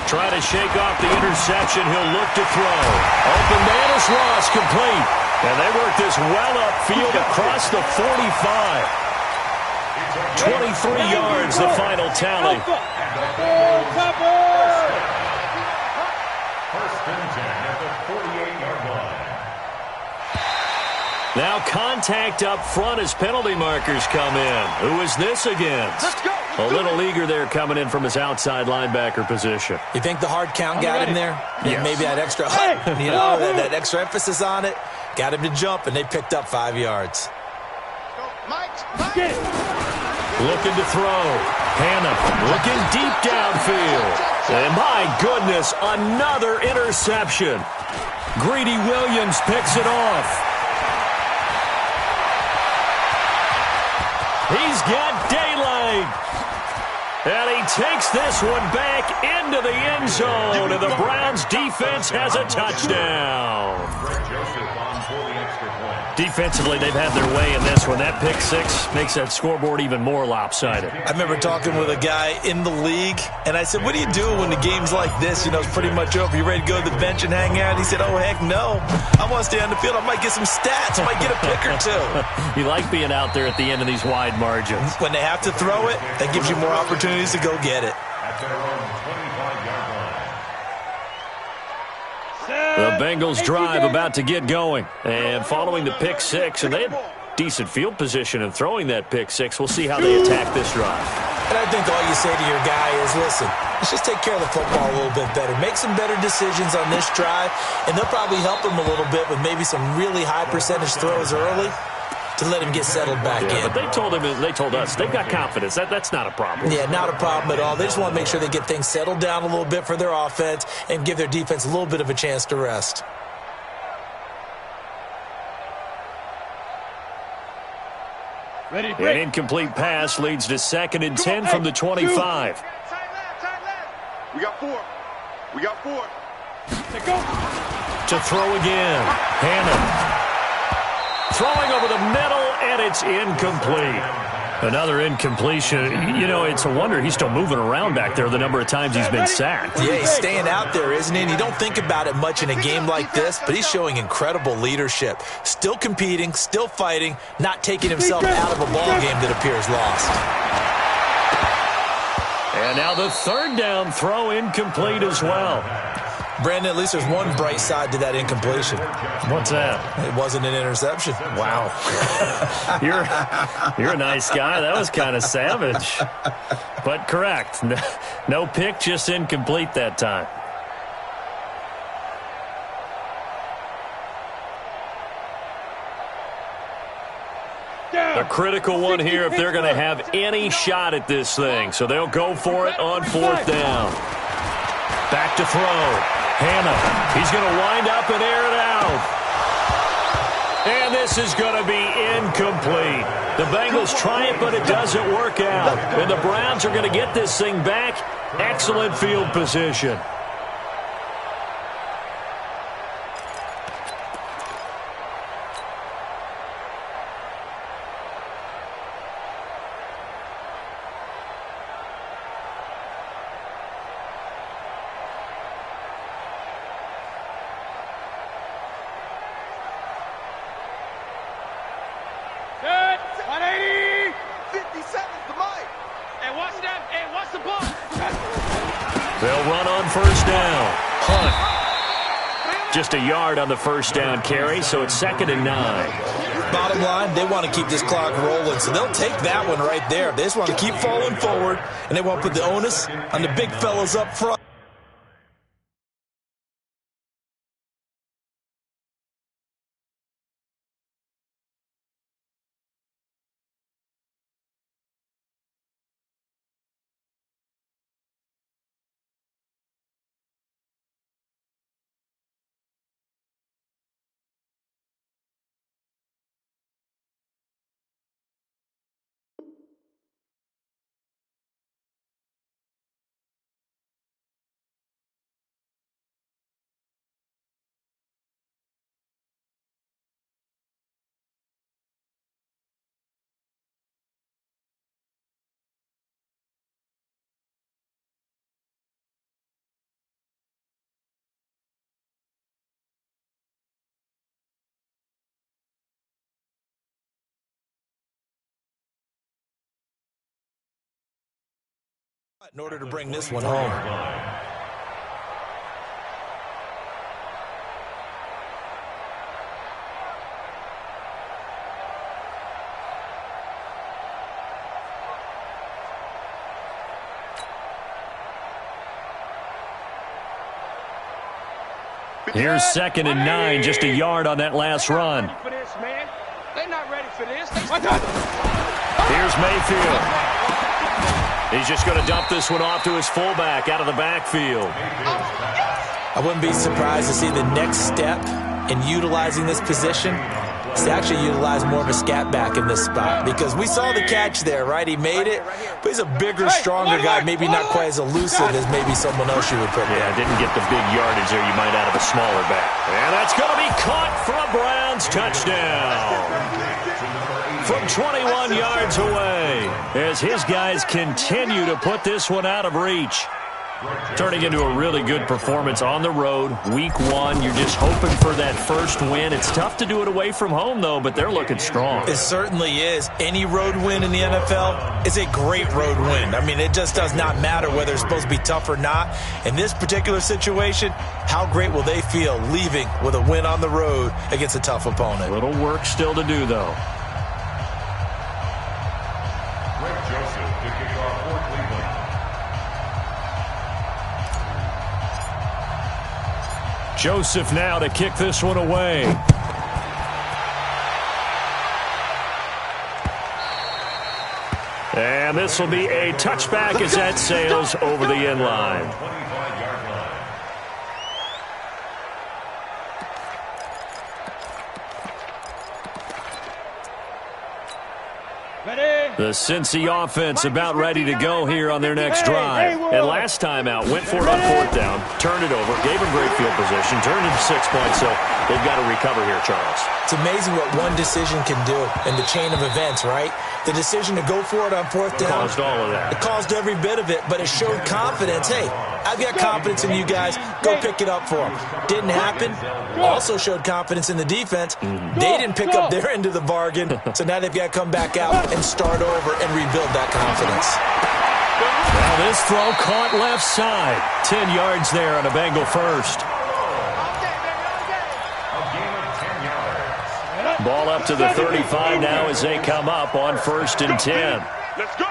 Trying to shake off the interception. He'll look to throw. Open man is lost, complete. And they work this well upfield across the 45. 23 yards, the final tally. First and 10 at the 48-yard line. Now contact up front as penalty markers come in. Who is this against? Let's go. A little eager there coming in from his outside linebacker position. You think the hard count got him there? Yes. Maybe that extra, that extra emphasis on it got him to jump, and they picked up 5 yards. Mike. Looking to throw. Hannah looking deep downfield. And my goodness, another interception. Greedy Williams picks it off. He's got daylight. And he takes this one back into the end zone. And the Browns defense has a touchdown. Defensively, they've had their way in this one. That pick six makes that scoreboard even more lopsided. I remember talking with a guy in the league, and I said, what do you do when the game's like this? You know, it's pretty much over. You ready to go to the bench and hang out? He said, oh, heck no. I want to stay on the field. I might get some stats. I might get a pick or two. You like being out there at the end of these wide margins. When they have to throw it, that gives you more opportunities to go get it. At their own 25-yard line. The Bengals drive about to get going. And following the pick six, and they had decent field position in throwing that pick six. We'll see how they attack this drive. And I think all you say to your guy is, listen, let's just take care of the football a little bit better. Make some better decisions on this drive, and they'll probably help him a little bit with maybe some really high percentage throws early to let him get settled back in. But they told us they've got confidence. That's not a problem. Yeah, not a problem at all. They just want to make sure they get things settled down a little bit for their offense and give their defense a little bit of a chance to rest. Ready, An incomplete pass leads to 2nd and 10 from the 25. Tight left. We got 4. To throw again. Hannah. Throwing over the middle, and it's incomplete. Another incompletion. You know, it's a wonder he's still moving around back there the number of times he's been sacked. Yeah, he's staying out there, isn't he? And you don't think about it much in a game like this, but he's showing incredible leadership. Still competing, still fighting, not taking himself out of a ball game that appears lost. And now the 3rd down throw incomplete as well. Brandon, at least there's one bright side to that incompletion. What's that? It wasn't an interception. Wow. You're a nice guy. That was kind of savage. But correct. No pick, just incomplete that time. A critical one here if they're going to have any shot at this thing. So they'll go for it on 4th down. Back to throw. Hannah, he's going to wind up and air it out. And this is going to be incomplete. The Bengals try it, but it doesn't work out. And the Browns are going to get this thing back. Excellent field position. Just a yard on the first down carry, so it's 2nd and 9. Bottom line, they want to keep this clock rolling, so they'll take that one right there. They just want to keep falling forward, and they want to put the onus on the big fellas up front. In order to bring this one home. Here's 2nd and 9, just a yard on that last run. They're not ready for this. Here's Mayfield. He's just going to dump this one off to his fullback out of the backfield. I wouldn't be surprised to see the next step in utilizing this position is to actually utilize more of a scat back in this spot, because we saw the catch there, right? He made it, but he's a bigger, stronger guy, maybe not quite as elusive as maybe someone else you would put there. Yeah, didn't get the big yardage there you might out of a smaller back. And that's going to be caught for a Browns touchdown. From 21 yards away, as his guys continue to put this one out of reach. Turning into a really good performance on the road, week 1. You're just hoping for that first win. It's tough to do it away from home, though, but they're looking strong. It certainly is. Any road win in the NFL is a great road win. I mean, it just does not matter whether it's supposed to be tough or not. In this particular situation, how great will they feel leaving with a win on the road against a tough opponent? Little work still to do, though. Joseph now to kick this one away. And this will be a touchback as that sails over the end line. The Cincy offense about ready to go here on their next drive. And last time out, went for it on 4th down, turned it over, gave them great field position, turned into 6 points, so they've got to recover here, Charles. It's amazing what one decision can do in the chain of events, right? The decision to go for it on 4th down. Caused all of that. It caused every bit of it, but it showed confidence. Hey, I've got confidence in you guys. Go pick it up for them. Didn't happen. Also showed confidence in the defense. They didn't pick up their end of the bargain, so now they've got to come back out and start over and rebuild that confidence. Now this throw caught left side. 10 yards there on a Bengal first. Ball up to the 35 now as they come up on 1st and 10. Let's go.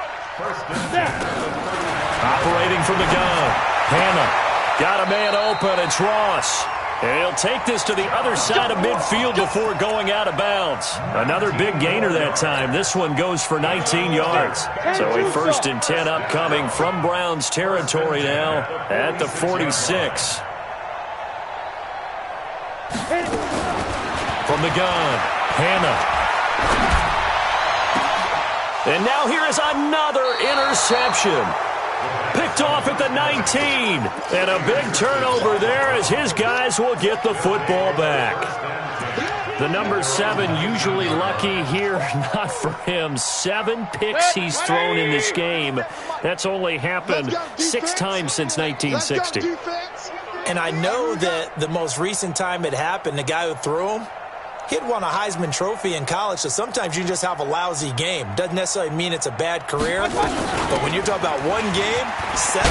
Operating from the gun. Hannah got a man open. It's Ross. And he'll take this to the other side of midfield before going out of bounds. Another big gainer that time. This one goes for 19 yards. So a 1st and 10 upcoming from Browns territory now at the 46. From the gun, Hannah. And now here is another interception. Picked off at the 19. And a big turnover there as his guys will get the football back. The number 7 usually lucky here. Not for him. 7 picks he's thrown in this game. That's only happened 6 times since 1960. And I know that the most recent time it happened, the guy who threw him, he had won a Heisman Trophy in college, so sometimes you just have a lousy game. Doesn't necessarily mean it's a bad career, but when you're talking about one game, 7,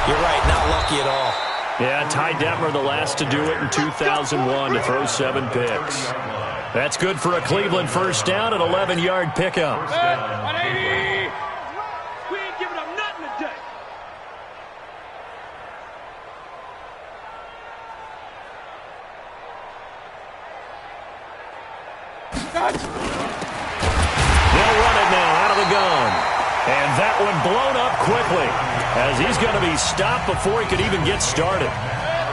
you're right, not lucky at all. Yeah, Ty Detmer, the last to do it in 2001 to throw 7 picks. That's good for a Cleveland first down, an 11-yard pickup. 180. We ain't giving up nothing today. They'll run it now out of the gun. And that one blown up quickly as he's going to be stopped before he could even get started.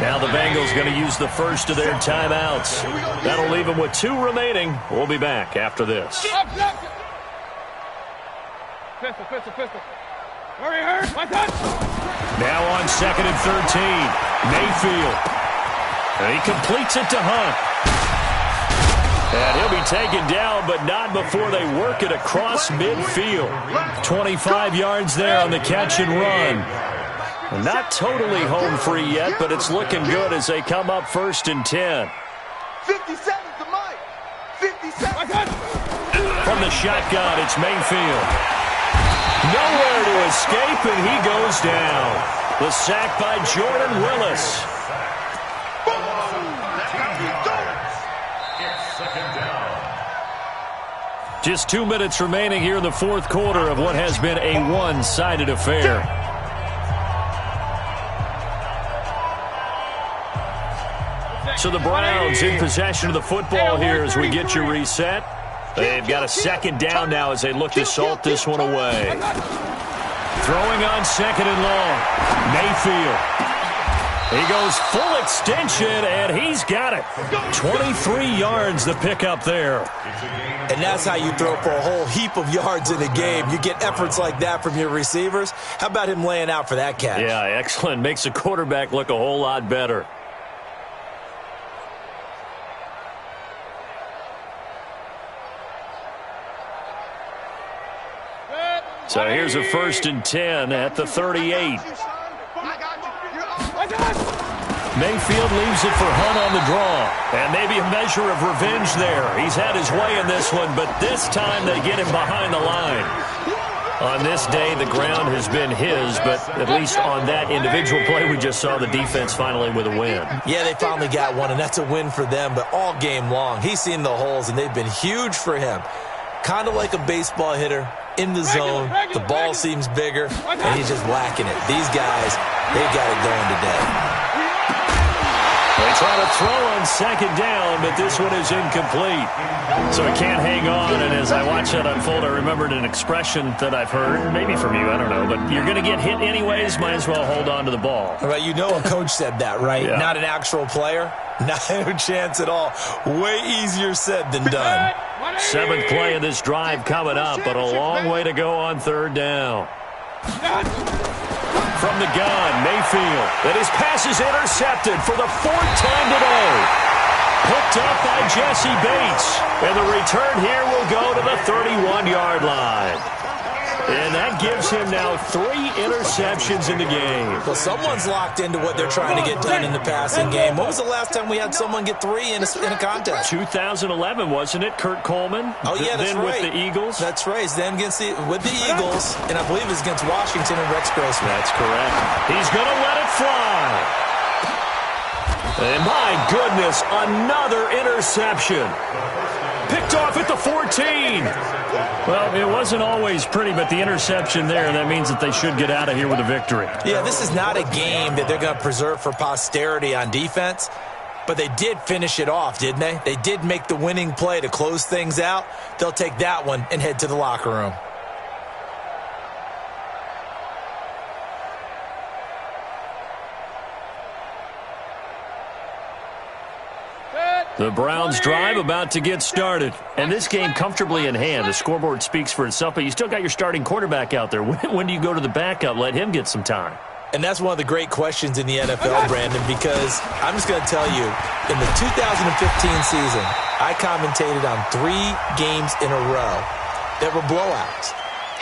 Now the Bengals going to use the first of their timeouts. That'll leave them with 2 remaining. We'll be back after this. Pistol. Hurry. My touch. Now on 2nd and 13. Mayfield. And he completes it to Hunt. And he'll be taken down, but not before they work it across midfield. 25 yards there on the catch and run. Not totally home free yet, but it's looking good as they come up 1st and 10. 57 to Mike. 57. From the shotgun, it's Mayfield. Nowhere to escape, and he goes down. The sack by Jordan Willis. Just 2 minutes remaining here in the 4th quarter of what has been a one-sided affair. So the Browns in possession of the football here as we get you reset. They've got a 2nd down now as they look to salt this one away. Throwing on 2nd and long. Mayfield. He goes full extension, and he's got it. 23 yards the pickup there. And that's how you throw for a whole heap of yards in a game. You get efforts like that from your receivers. How about him laying out for that catch? Yeah, excellent. Makes the quarterback look a whole lot better. So here's a 1st and 10 at the 38. Mayfield leaves it for Hunt on the draw. And maybe a measure of revenge there. He's had his way in this one, but this time they get him behind the line. On this day, the ground has been his, but at least on that individual play, we just saw the defense finally with a win. Yeah, they finally got one, and that's a win for them, but all game long, he's seen the holes, and they've been huge for him. Kind of like a baseball hitter in the zone. The ball seems bigger, and he's just whacking it. These guys, they've got it going today. They try to throw on 2nd down, but this one is incomplete. So he can't hang on, and as I watch that unfold, I remembered an expression that I've heard, maybe from you, I don't know, but you're going to get hit anyways, might as well hold on to the ball. Right, you know a coach said that, right? Yeah. Not an actual player? No chance at all. Way easier said than done. 7th play of this drive coming up, but a long way to go on 3rd down. From the gun, Mayfield. And his pass is intercepted for the 4th time today. Picked up by Jesse Bates. And the return here will go to the 31-yard line. And that gives him now 3 interceptions in the game. Well, someone's locked into what they're trying to get done in the passing game. When was the last time we had someone get 3 in a contest? 2011, wasn't it? Kurt Coleman? Oh, yeah, that's then right. with the Eagles? That's right. Then with the Eagles, and I believe it's against Washington and Rex Grossman. That's correct. He's going to let it fly. And my goodness, another interception. Picked off at the 14. Well, it wasn't always pretty, but the interception there, that means that they should get out of here with a victory. Yeah, this is not a game that they're going to preserve for posterity on defense, but they did finish it off, didn't they? They did make the winning play to close things out. They'll take that one and head to the locker room. The Browns drive about to get started. And this game comfortably in hand. The scoreboard speaks for itself, but you still got your starting quarterback out there. When do you go to the backup? Let him get some time. And that's one of the great questions in the NFL, Brandon, because I'm just going to tell you, in the 2015 season, I commentated on 3 games in a row that were blowouts.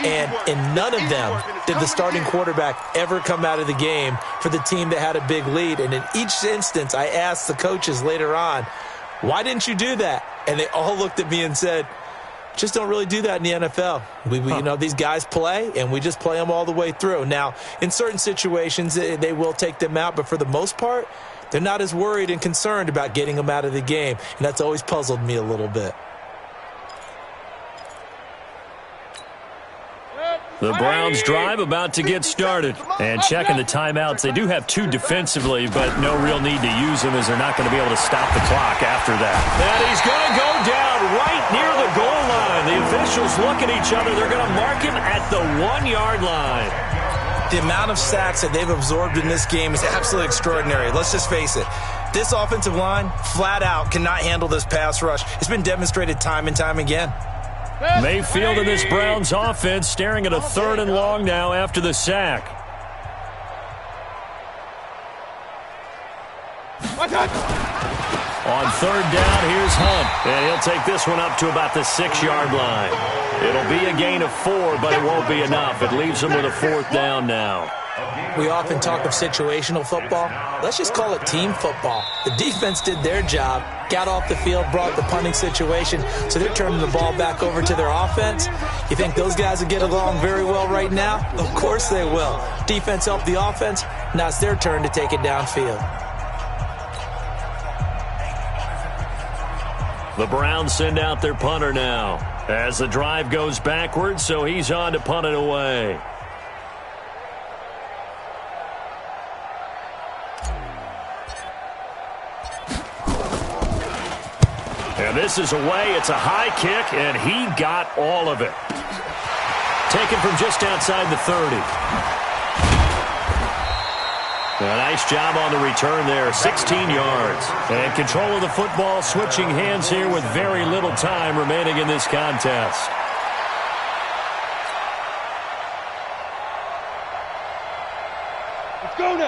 And in none of them did the starting quarterback ever come out of the game for the team that had a big lead. And in each instance, I asked the coaches later on, why didn't you do that? And they all looked at me and said, Just don't really do that in the NFL. You know, these guys play, and we just play them all the way through. Now, in certain situations, they will take them out, but for the most part, they're not as worried and concerned about getting them out of the game, and that's always puzzled me a little bit. The Browns drive about to get started. And checking the timeouts, they do have 2 defensively, but no real need to use them as they're not going to be able to stop the clock after that. And he's going to go down right near the goal line. The officials look at each other. They're going to mark him at the 1-yard line. The amount of sacks that they've absorbed in this game is absolutely extraordinary. Let's just face it. This offensive line, flat out, cannot handle this pass rush. It's been demonstrated time and time again. Mayfield and this Browns offense staring at a 3rd and long now after the sack. On 3rd down, here's Hunt. And he'll take this one up to about the 6-yard line. It'll be a gain of 4, but it won't be enough. It leaves him with a 4th down now. We often talk of situational football. Let's just call it team football. The defense did their job, got off the field, brought the punting situation, so they're turning the ball back over to their offense. You think those guys will get along very well right now? Of course they will. Defense helped the offense. Now it's their turn to take it downfield. The Browns send out their punter now as the drive goes backwards, so he's on to punt it away. And this is away. It's a high kick, and he got all of it. Taken from just outside the 30. A nice job on the return there, 16 yards. And control of the football, switching hands here with very little time remaining in this contest.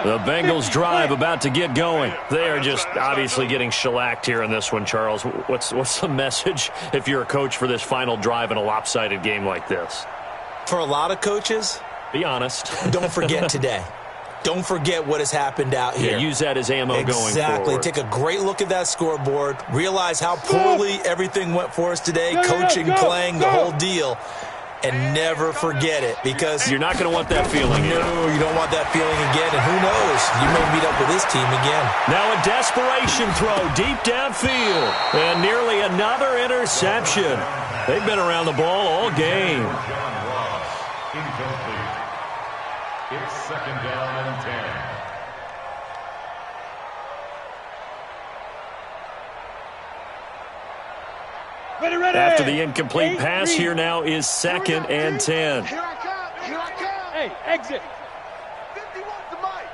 The Bengals drive about to get going. They are just obviously getting shellacked here in this one, Charles. What's the message if you're a coach for this final drive in a lopsided game like this? For a lot of coaches, be honest. Don't forget today. Don't forget what has happened out here. Yeah, use that as ammo going forward. Exactly. Take a great look at that scoreboard. Realize how poorly everything went for us today. Coaching, playing, the whole deal. And never forget it, because you're not going to want that feeling. No, you don't want that feeling again. And who knows? You may meet up with this team again. Now a desperation throw deep downfield. And nearly another interception. They've been around the ball all game. Incomplete. It's 2nd down and 10. Ready. After the incomplete pass, here now is 2nd and 10. Here I come. Hey, exit. 51's the mic.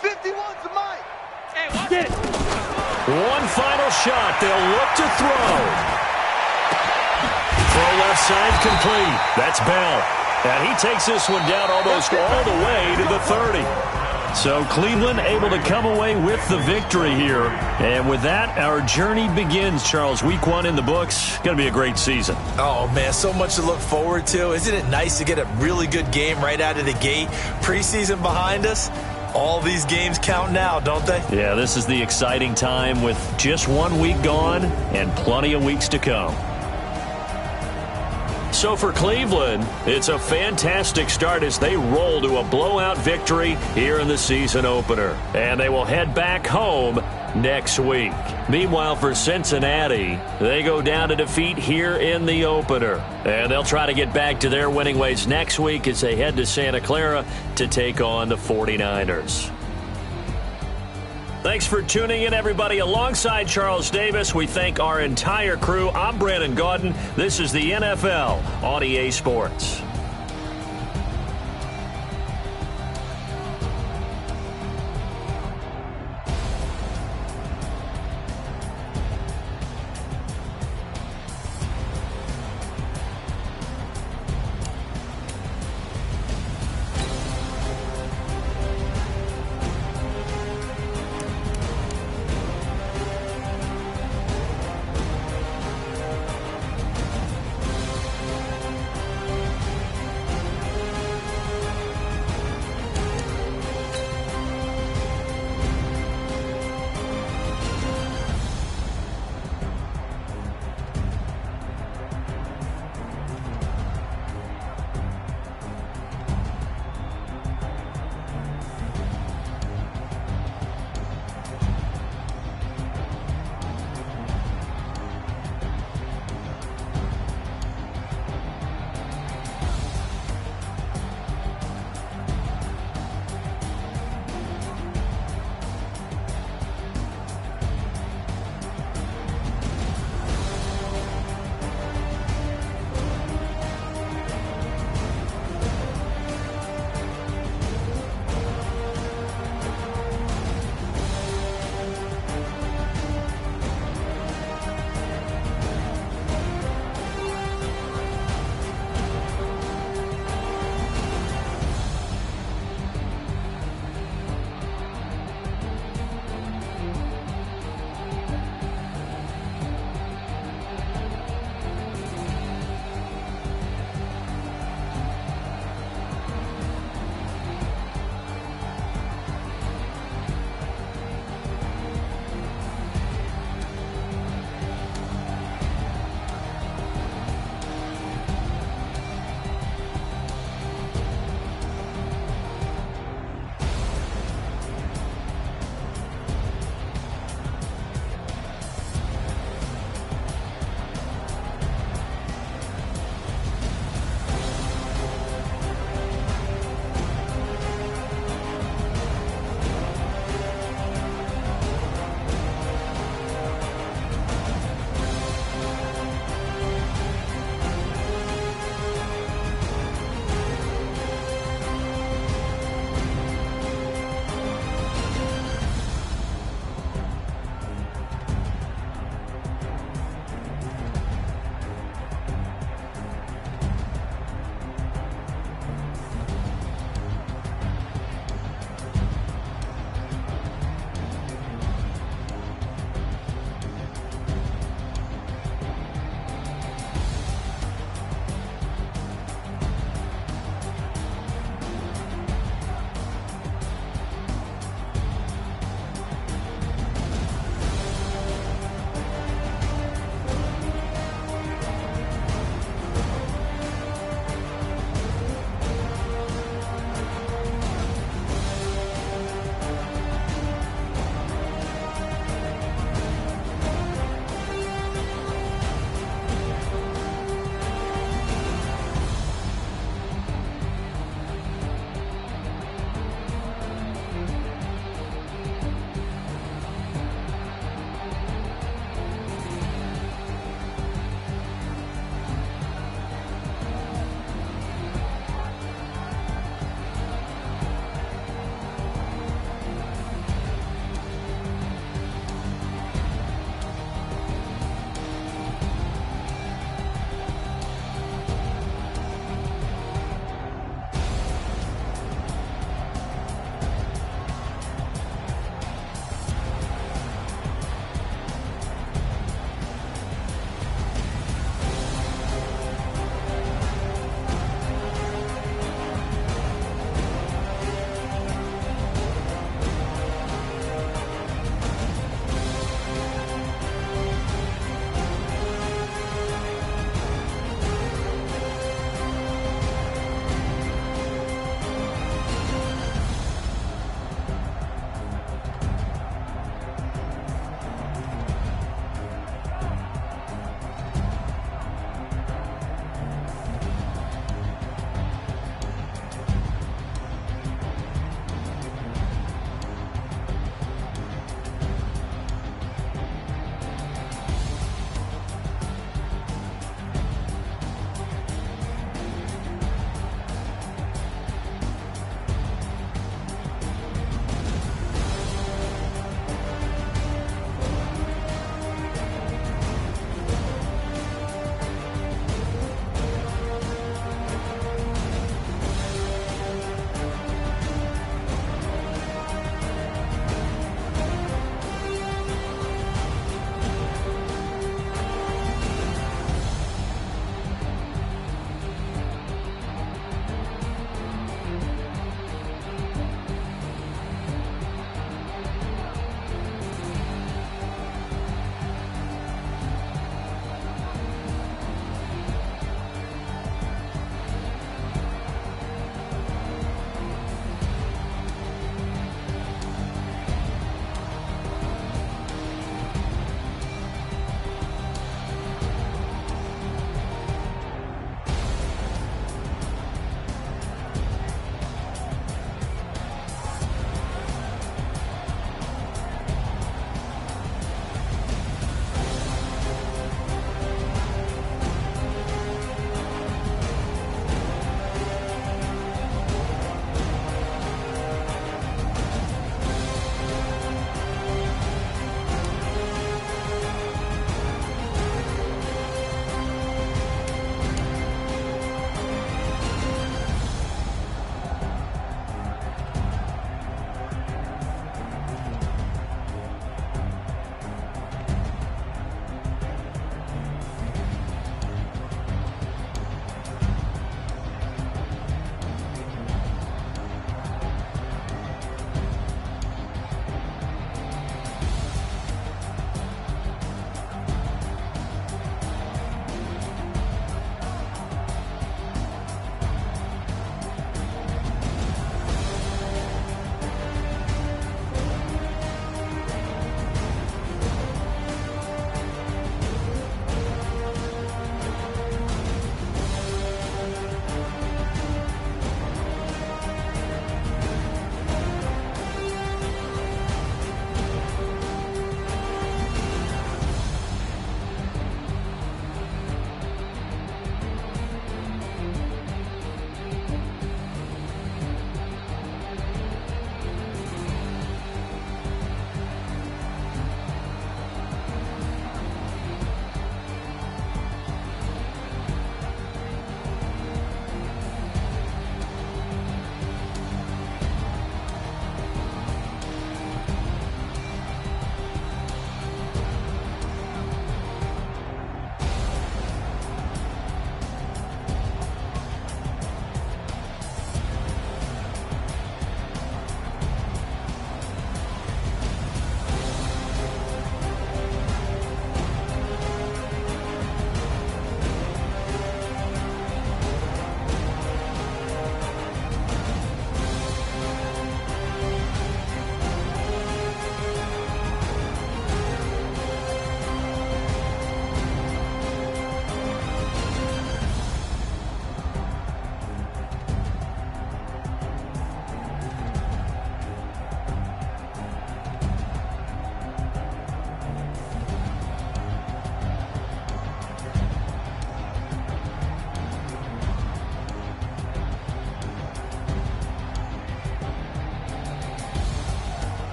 51's the mic. Hey, watch it. One final shot. They'll look to throw. Throw left side complete. That's Bell. And he takes this one down almost all the way to the 30. So Cleveland able to come away with the victory here. And with that, our journey begins, Charles. Week 1 in the books. Going to be a great season. Oh, man, so much to look forward to. Isn't it nice to get a really good game right out of the gate? Preseason behind us. All these games count now, don't they? Yeah, this is the exciting time with just 1 week gone and plenty of weeks to come. So for Cleveland, it's a fantastic start as they roll to a blowout victory here in the season opener. And they will head back home next week. Meanwhile, for Cincinnati, they go down to defeat here in the opener. And they'll try to get back to their winning ways next week as they head to Santa Clara to take on the 49ers. Thanks for tuning in, everybody. Alongside Charles Davis, we thank our entire crew. I'm Brandon Gaudin. This is the NFL on EA Sports.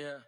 Yeah.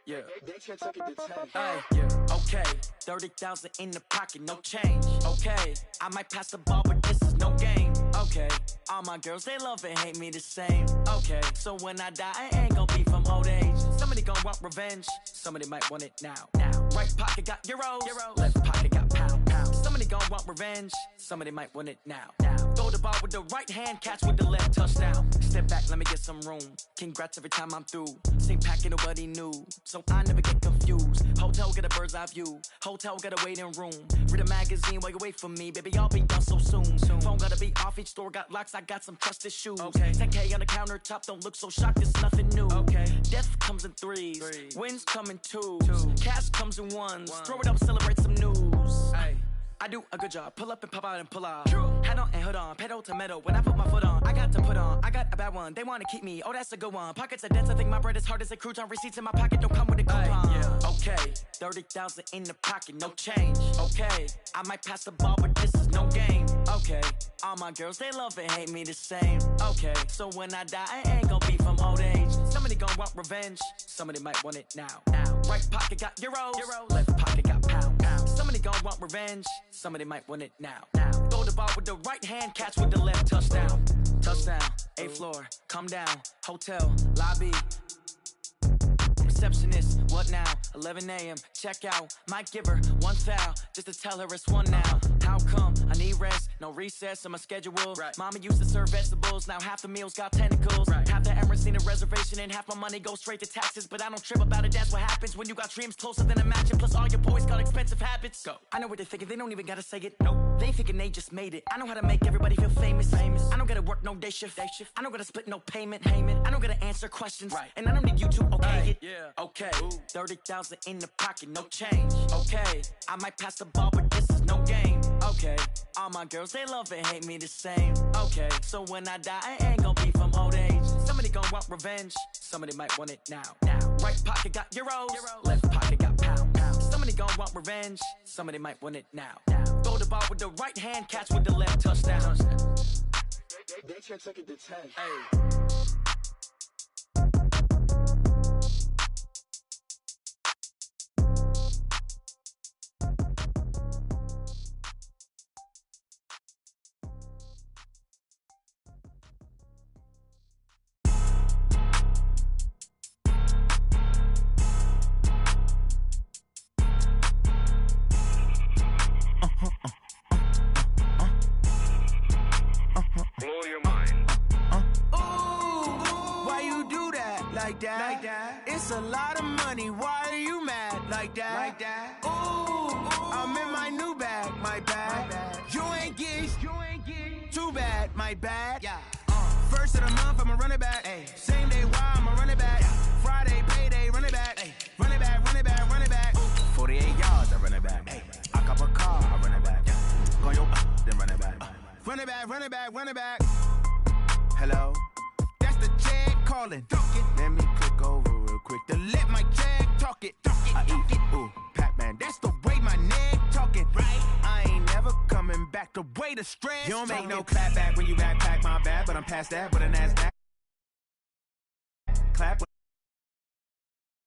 Yeah. They check it to 10. Hey, yeah. Okay, 30,000 in the pocket, no change. Okay, I might pass the ball, but this is no game. Okay, all my girls, they love and hate me the same. Okay, so when I die, I ain't gonna be from old age. Somebody gon' want revenge, somebody might want it now. Right pocket got euros, left pocket got pound. Somebody gon' want revenge, somebody might want it now. Throw the ball with the right hand, catch with the left, touchdown. Step back, let me get some room. Congrats every time I'm through. Same packet, nobody knew, so I never get confused. Hotel get a bird's eye view. Hotel get a waiting room. Read a magazine while you wait for me, baby. I'll be done so soon. Phone gotta be off. Each store got locks. I got some trusted shoes. Okay. 10K on the countertop. Don't look so shocked. It's nothing new. Okay. Death comes in threes. Wins come in twos. Cash comes in ones. Throw it up, celebrate some news. Hey. I do a good job, pull up and pop out and pull off. Hat on and hood on, pedal to metal. When I put my foot on, I got to put on. I got a bad one, they wanna keep me. Oh, that's a good one. Pockets are dense, I think my bread is hard as a crouton. Receipts in my pocket don't come with a coupon. Yeah. Okay, 30,000 in the pocket, no change. Okay, I might pass the ball, but this is no game. Okay, all my girls, they love and hate me the same. Okay, so when I die, I ain't gonna be from old age. Somebody gon' want revenge, somebody might want it now. Right pocket got euros, left pocket got pound. Somebody gon' want revenge, somebody might want it now. Throw the ball with the right hand, catch with the left, touchdown. Touchdown, 8th floor, come down, hotel, lobby. Receptionist, what now? 11 a.m., check out. Might give her one foul, just to tell her it's one now. How come? I need rest, no recess in my schedule. Mama used to serve vegetables, now half the meals got tentacles. Half the Emirates need a reservation and half my money goes straight to taxes. But I don't trip about it, that's what happens when you got dreams closer than a mansion. Plus all your boys got expensive habits. Go. I know what they're thinking, they don't even gotta say it. Nope. They ain't thinking they just made it. I know how to make everybody feel famous. I don't gotta work no day shift. I don't gotta split no payment. I don't gotta answer questions. And I don't need you to okay it. Okay, 30,000 in the pocket, no change. Okay, I might pass the ball, but this is no game. Okay, all my girls, they love and hate me the same. Okay, so when I die, I ain't gonna be from old age. Somebody gon' want revenge, somebody might want it now. Right pocket got euros, left pocket got pound. Somebody gon' want revenge, somebody might want it now. Throw the ball with the right hand, catch with the left, touchdown. They check it to 10. Hey. Blow your mind. Why you do that? Like that? It's a lot of money. Why are you mad? Like that? I'm in my new bag. My bad. You ain't geeks. Too bad. My bad. Yeah. First of the month, I'ma run it back. Same day, why I'ma run it back. Friday, payday, run it back. Run it back, run it back, run it back. 48 yards, I run it back. I cop a car, I run it back. Go yo, then run it back. Run it back, run it back, run it back. Hello? That's the jag calling. Let me click over real quick to let my jag talk it. I eat it, ooh, Pac-Man. That's the way my neck talking. Right? I ain't never coming back the way the stress. You don't make no clap back when you backpack my bad, but I'm past that with a NASDAQ.